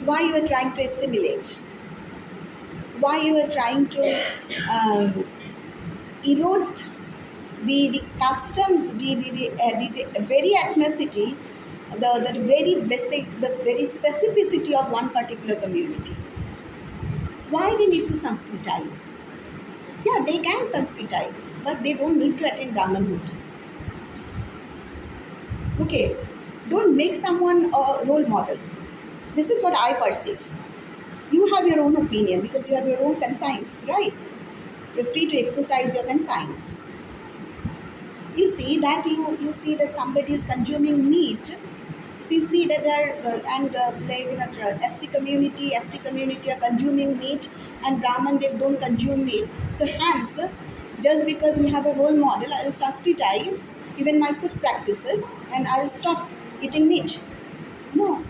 Why you are trying to assimilate? Why you are trying to erode the customs, the very ethnicity, the very basic, the very specificity of one particular community. Why they need to Sanskritize? Yeah, they can Sanskritize, but they don't need to attain Brahmanhood. Okay, don't make someone a role model. This is what I perceive. You have your own opinion because you have your own conscience, right? You're free to exercise your conscience. You see that you see that somebody is consuming meat. So you see that there SC community, ST community are consuming meat, and Brahman they don't consume meat. So hence, just because we have a role model, I'll Sanskritize even my food practices and I'll stop eating meat. No,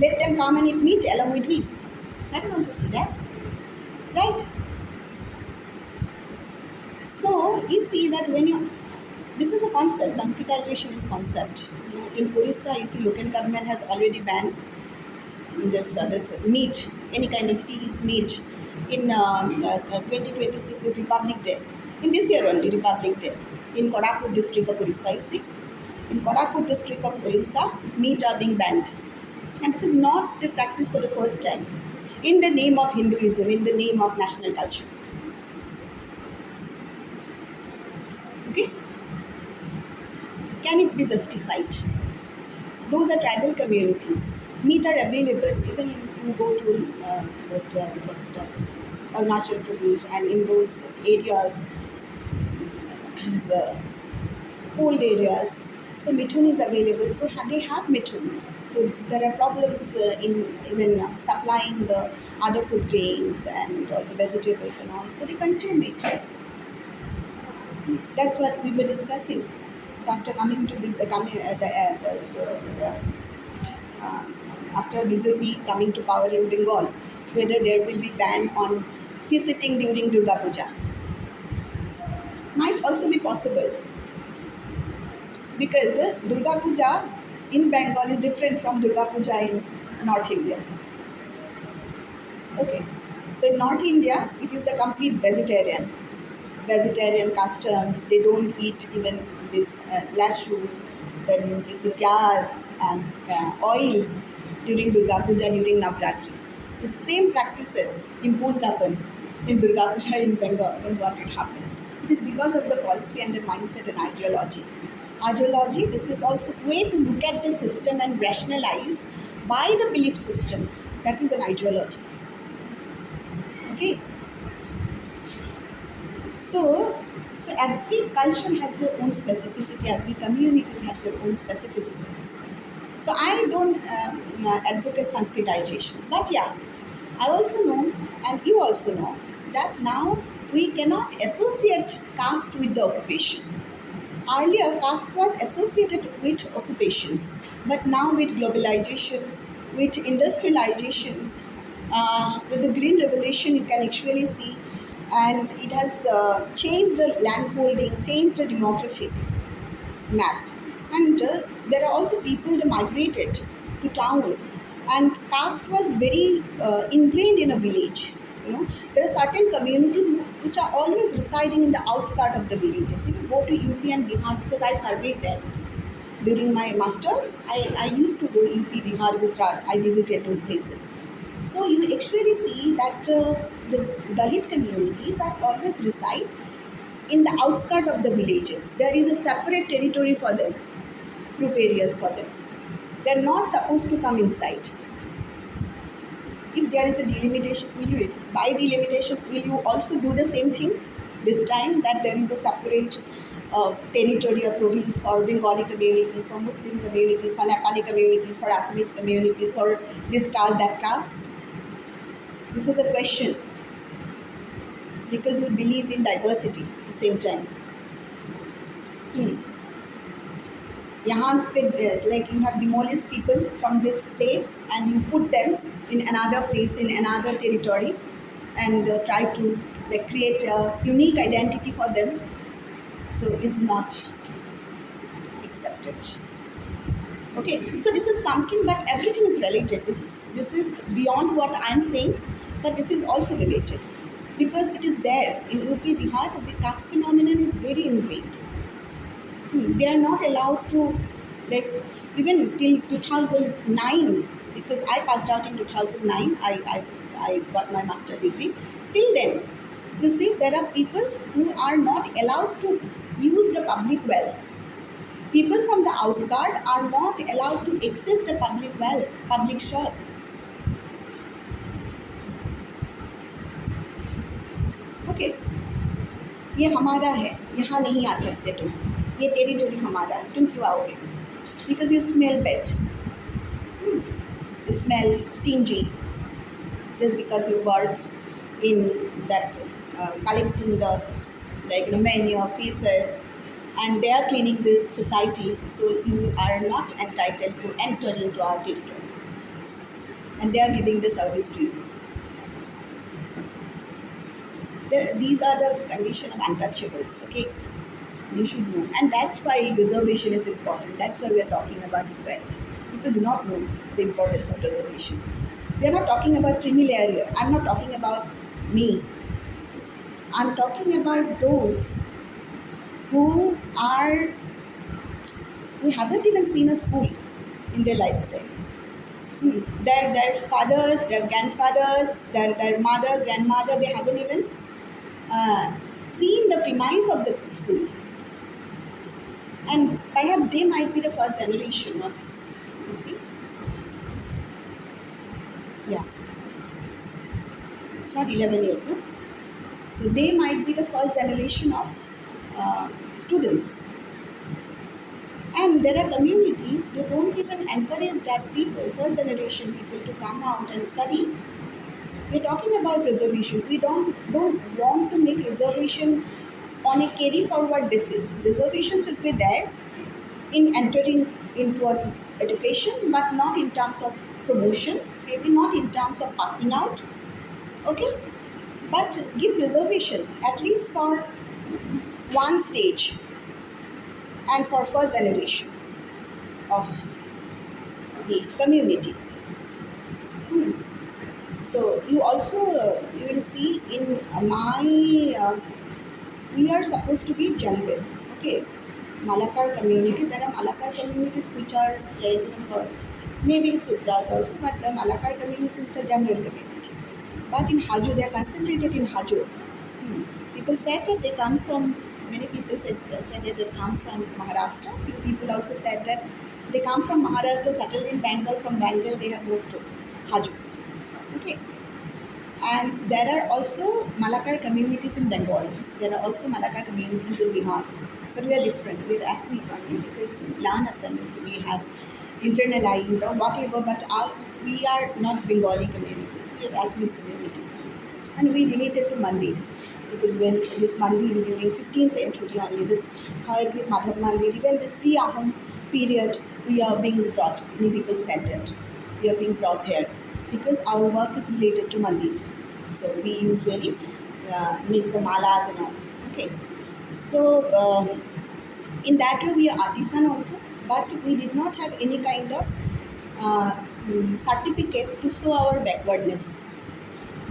let them come and eat meat along with me. I can also see that, right? So you see that this is a concept. Sanskritization is concept. In Orissa, you see, local government has already banned this meat, any kind of feast meat. In 2026 is Republic Day. In this year only, Republic Day. In Korakut district of Orissa, you see, in Korakut district of Orissa, meat are being banned. And this is not the practice for the first time. In the name of Hinduism, in the name of national culture. Okay? Can it be justified? Those are tribal communities. Meat are available. Even if you go to Arunachal Pradesh and in those areas, these cold areas, so mithun is available. So they have mithun. So there are problems in even supplying the other food grains and also vegetables and all. So they consume it. That's what we were discussing. So after coming to this, uh, after BJP coming to power in Bengal, whether there will be ban on fish eating during Durga Puja. Might also be possible because Durga Puja in Bengal is different from Durga Puja in North India. Okay, so in North India, it is a complete vegetarian customs. They don't eat even this lashu, then you see pyaz and oil during Durga Puja, during Navratri. The same practices imposed upon in Durga Puja in Bengal and what it happened. It is because of the policy and the mindset and ideology. Ideology, this is also a way to look at the system and rationalize by the belief system. That is an ideology. Okay. So every culture has their own specificity, every community has their own specificities. So I don't advocate Sanskritization, but yeah, I also know, and you also know, that now we cannot associate caste with the occupation. Earlier, caste was associated with occupations, but now with globalizations, with industrializations, with the green revolution, you can actually see, and it has changed the land holding, changed the demographic map. And there are also people that migrated to town, and caste was very ingrained in a village. You know, there are certain communities which are always residing in the outskirts of the villages. If you go to UP and Bihar, because I surveyed there during my masters, I used to go UP, Bihar, Gujarat. I visited those places. So you actually see that the Dalit communities are always reside in the outskirts of the villages. There is a separate territory for them, group areas for them. They are not supposed to come inside. If there is a delimitation, will you, by delimitation, will you also do the same thing this time, that there is a separate territory or province for Bengali communities, for Muslim communities, for Nepali communities, for Assamese communities, for this caste, that caste? This is a question, because we believe in diversity at the same time. यहाँ पे like you have demolished people from this space and you put them in another place, in another territory, and try to like create a unique identity for them. So it's not accepted. Okay, so this is something, but everything is related. This is beyond what I'm saying, but this is also related because it is there in UP Bihar. The caste phenomenon is very ingrained. They are not allowed to, like, even till 2009, because I passed out in 2009. I got my master degree. Till then, you see, there are people who are not allowed to use the public well. People from the outskirts are not allowed to access the public well, public shop. Okay, ये हमारा है, यहाँ नहीं आ सकते तुम, ये territory हमारा है, तुम क्यों आओगे? Because you smell bad, you smell stingy, just because you work in that collecting the, like, you know, manure, feces, and they are cleaning the society, so you are not entitled to enter into our territory, and they are giving the service to you. These are the condition of untouchables. Okay, you should know, and that's why reservation is important. That's why we are talking about equality. People do not know the importance of reservation. We are not talking about criminal area. I'm not talking about me. I'm talking about those who haven't even seen a school in their lifestyle. Their fathers, their grandfathers, their mother, grandmother, they haven't even uh, seen the premise of the school, and perhaps they might be the first generation of, you see, yeah, it's not 11 yet, no? So they might be the first generation of students. And there are communities they don't even encourage that people, first generation people, to come out and study. We're talking about reservation. We don't want to make reservation on a carry forward basis. Reservation should be there in entering into an education, but not in terms of promotion, maybe not in terms of passing out. Okay, but give reservation at least for one stage and for first generation of the community. Hmm. So you also you will see in my we are supposed to be general. Okay, Malakar community. There are Malakar communities which are like for maybe Sudras also, but the Malakar community is a general community. But in Haju, they are concentrated in Haju. Hmm. People said that they come from. Many people said that they come from Maharashtra. Few people also said that they come from Maharashtra, settled in Bengal. From Bengal, they have moved to Haju. Okay, and there are also Malakar communities in Bengal. There are also Malakar communities in Bihar. But we are different. We are Assamese only because learn Assamese. We have internalized or whatever, but we are not Bengali communities. We are Assamese communities. And we related to Mandir because when this Mandir during 15th century only, this Hayagri Madhav Mandir, even this pre-Ahom period, we are being brought. Many people said that we are being brought here because our work is related to Mandir. So we usually make the malas and all. Okay. So in that way we are artisan also, but we did not have any kind of uh, certificate to show our backwardness.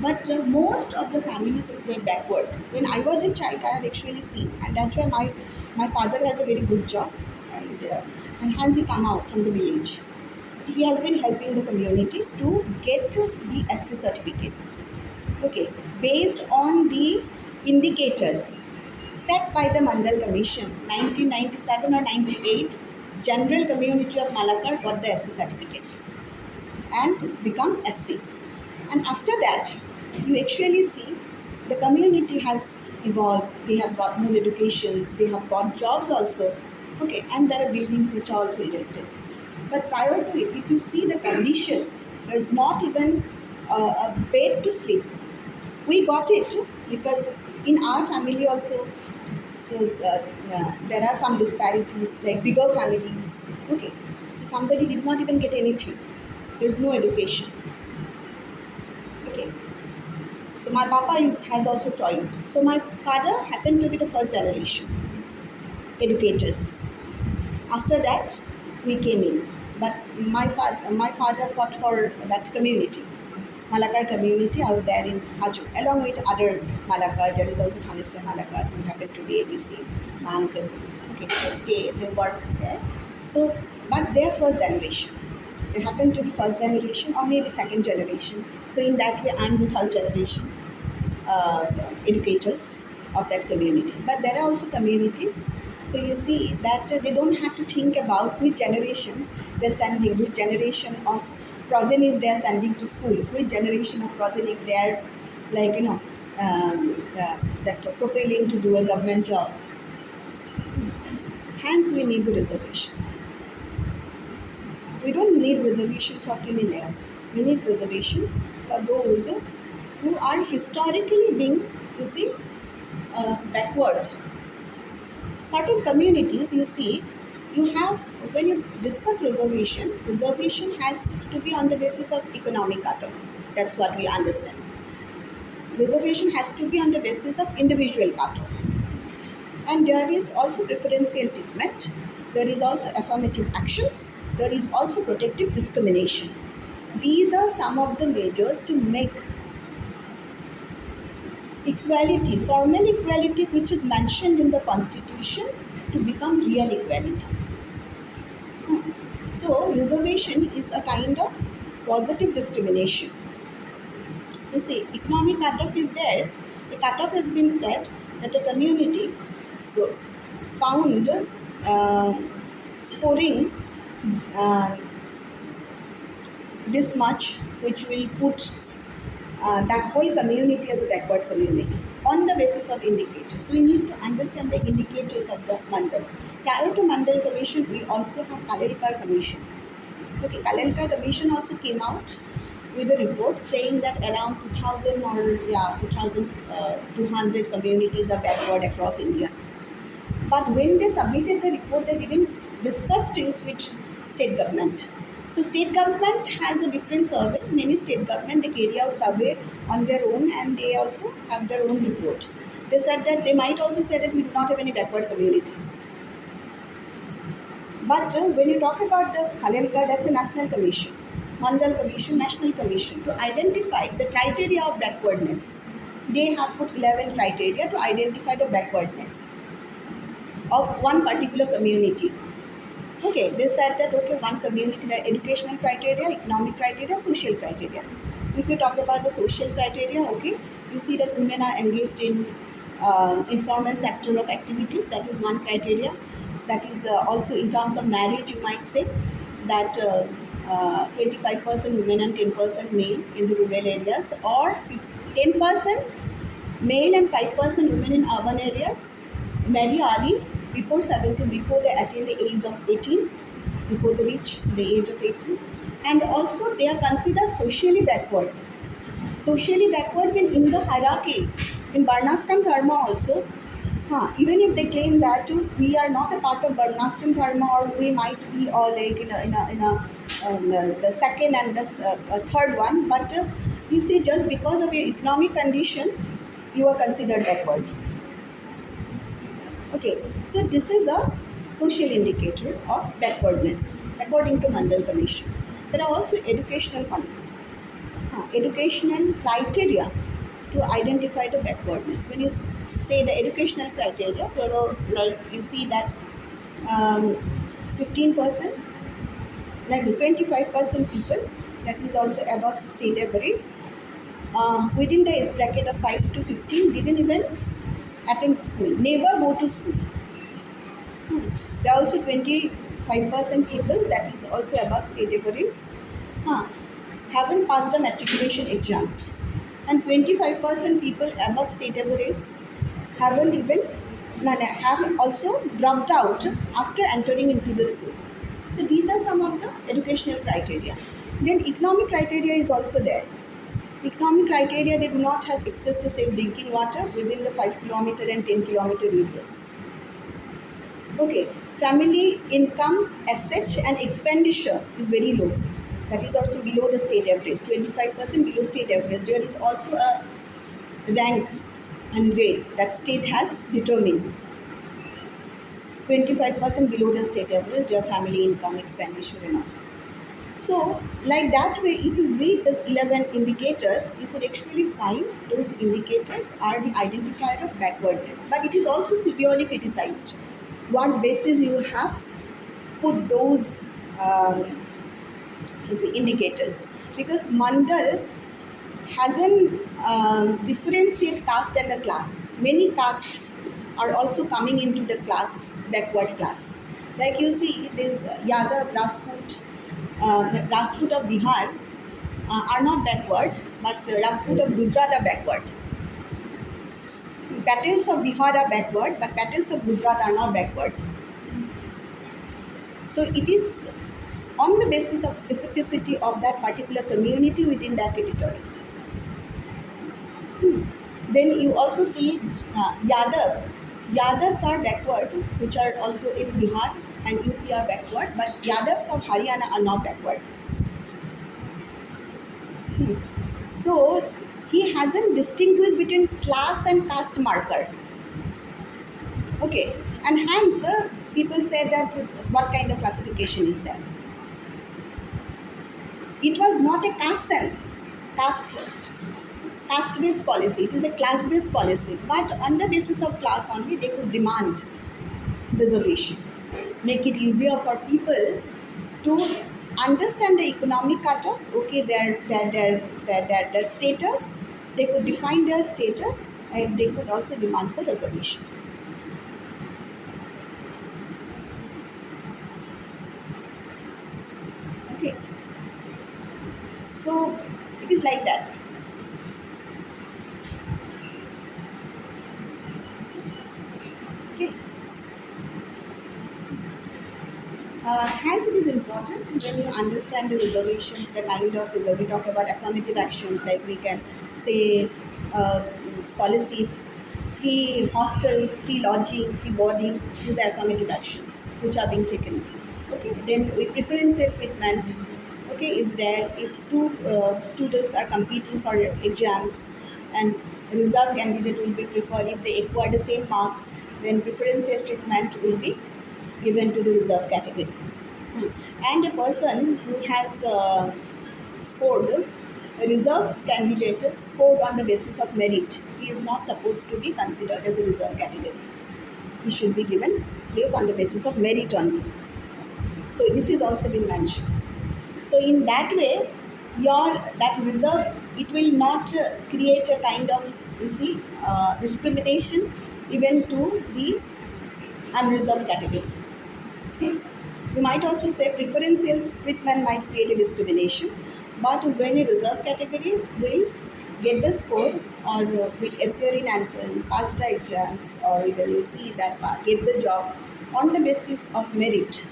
But most of the families were backward. When I was a child, I have actually seen, and that's why my father has a very good job, and hence he come out from the village. He has been helping the community to get the SC certificate. Okay, based on the indicators set by the Mandal Commission, 1997 or 98, general community of Malakar got the SC certificate and become SC. And after that, you actually see the community has evolved. They have got more educations. They have got jobs also. Okay, and there are buildings which are also erected. But prior to it, if you see the condition, there is not even a bed to sleep. We got it because in our family also, so there are some disparities like bigger families. Okay, so somebody did not even get anything. There is no education. Okay, so my papa has also toiled. So my father happened to be the first generation educators. After that, we came in. But my father fought for that community, Malakar community out there in Haju, along with other Malakar. There is also Thanistra Malakar who happened to be ABC. This is my uncle. Okay, so they worked there. So, but their first generation. They happen to be first generation or maybe second generation. So in that way, I'm the third generation educators of that community. But there are also communities. So you see that they don't have to think about which generations they're sending, which generation of progenies they're sending to school, which generation of progeny they're like that propelling to do a government job. Hence, we need the reservation. We don't need reservation for criminal. We need reservation for those who are historically being, you see, backward. Certain communities, you see, you have, when you discuss reservation has to be on the basis of economic cutoff. That's what we understand. Reservation has to be on the basis of individual cutoff. And there is also preferential treatment. There is also affirmative actions. There is also protective discrimination. These are some of the measures to make equality, formal equality, which is mentioned in the constitution, to become real equality. So reservation is a kind of positive discrimination. You see, economic cutoff is there. The cutoff has been set that a community so found uh, scoring uh, this much, which will put that whole community as a backward community on the basis of indicators. So we need to understand the indicators of the Mandal. Prior to Mandal Commission, we also have Kalelkar Commission. Okay, Kalelkar Commission also came out with a report saying that around 2000 or 2200 communities are backward across India. But when they submitted the report, they didn't discuss things with state government. So state government has a different survey. Many state government they carry out survey on their own and they also have their own report. They said that they might also say that we do not have any backward communities. But when you talk about the Khalelka, that's a national commission. Mandal Commission, National Commission, to identify the criteria of backwardness. They have put 11 criteria to identify the backwardness of one particular community. Okay, they said that okay, one community, the educational criteria, economic criteria, social criteria. If you talk about the social criteria, okay, you see that women are engaged in informal sector of activities. That is one criteria. That is also in terms of marriage, you might say that 25% women and 10% male in the rural areas, or 10% male and 5% women in urban areas marry early before 17, before they attain the age of 18, before they reach the age of 18. And also they are considered socially backward. Socially backward in the hierarchy, in Varnashram Dharma also, even if they claim that we are not a part of Varnashram Dharma, or we might be or like the second and the third one, but you see, just because of your economic condition, you are considered backward. Okay, so this is a social indicator of backwardness according to Mandal Commission. There are also educational criteria to identify the backwardness. When you say the educational criteria, like you see that 15%, like 25% people, that is also above state average, within the age bracket of 5 to 15 didn't even attend school, never go to school. There are also 25% people, that is also above state average, haven't passed the matriculation exams, and 25% people above state average haven't even have also dropped out after entering into the school. So these are some of the educational criteria. Then economic criteria is also there. Economic criteria, they do not have access to safe drinking water within the 5 kilometer and 10 kilometer radius. Okay, family income, asset and expenditure is very low. That is also below the state average, 25% below state average. There is also a rank and grade that state has determined. 25% below the state average, their family income, expenditure and all. So, like that way, if you read those 11 indicators, you could actually find those indicators are the identifier of backwardness. But it is also severely criticized. What basis you have put those indicators? Because Mandal hasn't differentiate caste and the class. Many castes are also coming into the class, backward class. Like you see, this Yadav, Rajput of Bihar are not backward, but Rajput of Gujarat are backward. Patels of Bihar are backward, but Patels of Gujarat are not backward. So it is on the basis of specificity of that particular community within that territory. Then you also see Yadavs are backward, which are also in Bihar and UP are backward, but Yadavs of Haryana are not backward. So he hasn't distinguished between class and caste marker. Okay, and hence people say that what kind of classification is that? It was not a caste-based policy. It is a class-based policy. But on the basis of class only, they could demand reservation. Make it easier for people to understand the economic cutoff, okay, their status, they could define their status, and they could also demand for reservation. Okay, so it is like that. Okay, hence it is important when you understand the reservations, the kind of reserve. We talk about affirmative actions, like we can say uh, scholarship, free hostel, free lodging, free boarding. These are affirmative actions which are being taken. Okay, then with preferential treatment, okay, is there if two students are competing for exams, and reserve candidate will be preferred if they acquire the same marks, then preferential treatment will be given to the reserve category. And a person who has scored a reserve candidate scored on the basis of merit, he is not supposed to be considered as a reserve category. He should be given place on the basis of merit only. So this is also been mentioned. So in that way, your that reserve, it will not create a kind of, you see, discrimination even to the unreserved category. You might also say preferential treatment might create a discrimination, but when a reserve category will get the score, or will appear in entrance, pass the exams, or even you see that get the job on the basis of merit,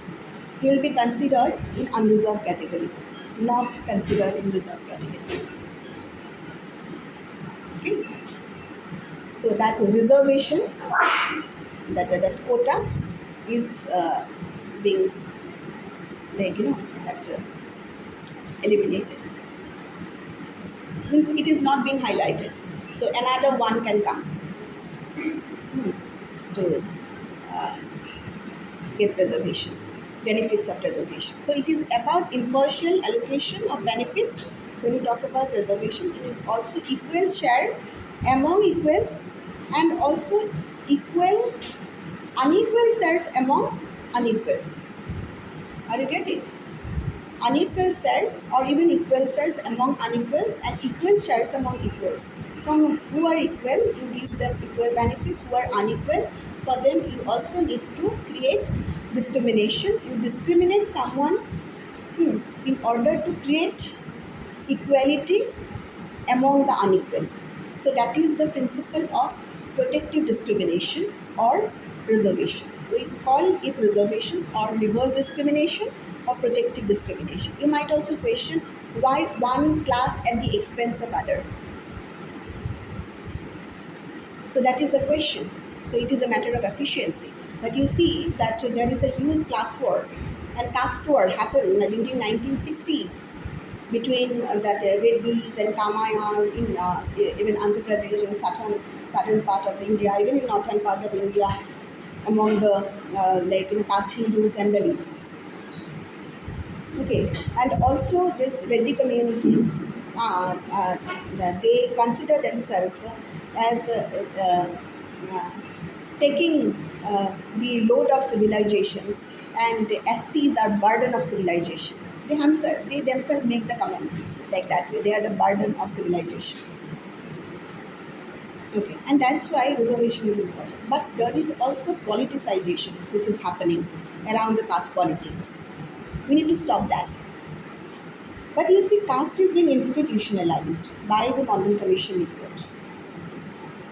he will be considered in unreserved category, not considered in reserved category. Okay, so that reservation, that quota is being, like, that eliminated, means it is not being highlighted, so another one can come to uh, get reservation, benefits of reservation. So it is about impartial allocation of benefits. When you talk about reservation, it is also equal share among equals, and also equal unequal shares among unequals. Are you getting? Unequal shares or even equal shares among unequals, and equal shares among equals. From who are equal, you give them equal benefits. Who are unequal, for them you also need to create discrimination. You discriminate someone in order to create equality among the unequal. So that is the principle of protective discrimination or reservation. We call it reservation or reverse discrimination or protective discrimination. You might also question why one class at the expense of other. So that is a question. So it is a matter of efficiency. But you see that there is a huge class war and caste war happened during 1960s between that Reddis and Kamayas in even Andhra Pradesh and southern part of India, even in northern part of India, among the caste Hindus and Dalits. Okay, and also this Reddy communities, they consider themselves as taking the load of civilizations, and the SCs are burden of civilization. They themselves make the comments like that way. They are the burden of civilization. Okay, and that's why reservation is important. But there is also politicization which is happening around the caste politics. We need to stop that. But you see, caste is being institutionalized by the Monroe Commission report.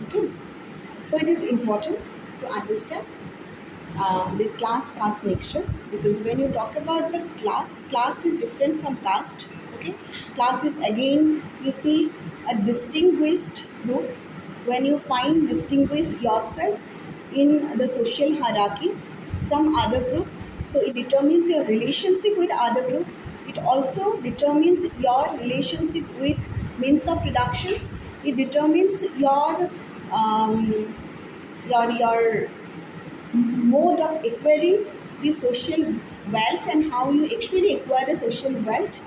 Okay, so it is important to understand the class caste mixtures, because when you talk about the class is different from caste. Okay, class is again, you see, a distinguished group. When you find distinguish yourself in the social hierarchy from other group, so it determines your relationship with other group. It also determines your relationship with means of productions. It determines um, your mode of acquiring the social wealth and how you actually acquire the social wealth.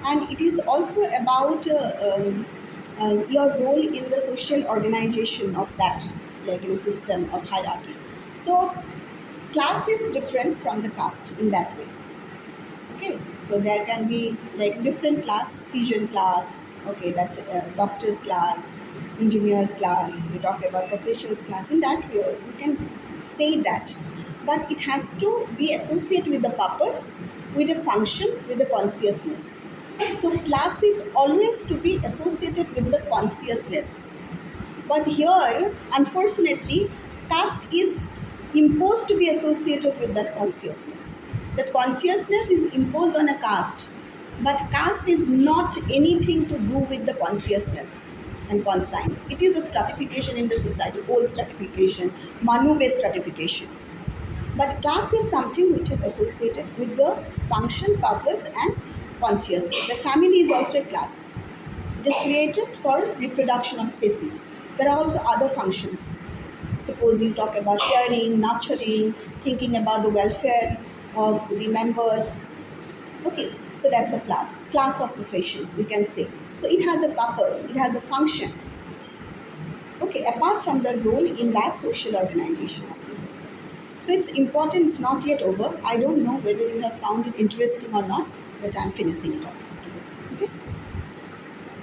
And it is also about your role in the social organization of that, system of hierarchy. So class is different from the caste in that way. Okay, So there can be like different class, pigeon class, okay, that doctor's class, engineers class. We talk about professionals class. In that way also, we can say that, but it has to be associated with the purpose, with a function, with the consciousness. So class is always to be associated with the consciousness. But here, unfortunately, caste is imposed to be associated with that consciousness. That consciousness is imposed on a caste, but caste is not anything to do with the consciousness and conscience. It is a stratification in the society, old stratification, Manu-based stratification. But class is something which is associated with the function, purpose, and consciousness. A family is also a class. It is created for reproduction of species. There are also other functions. Suppose you talk about caring, nurturing, thinking about the welfare of the members. Okay, so that's a class. Class of professions, we can say. So it has a purpose, it has a function. Okay, apart from the role in that social organization. So it's important, it's not yet over. I don't know whether you have found it interesting or not, but I'm finishing it off.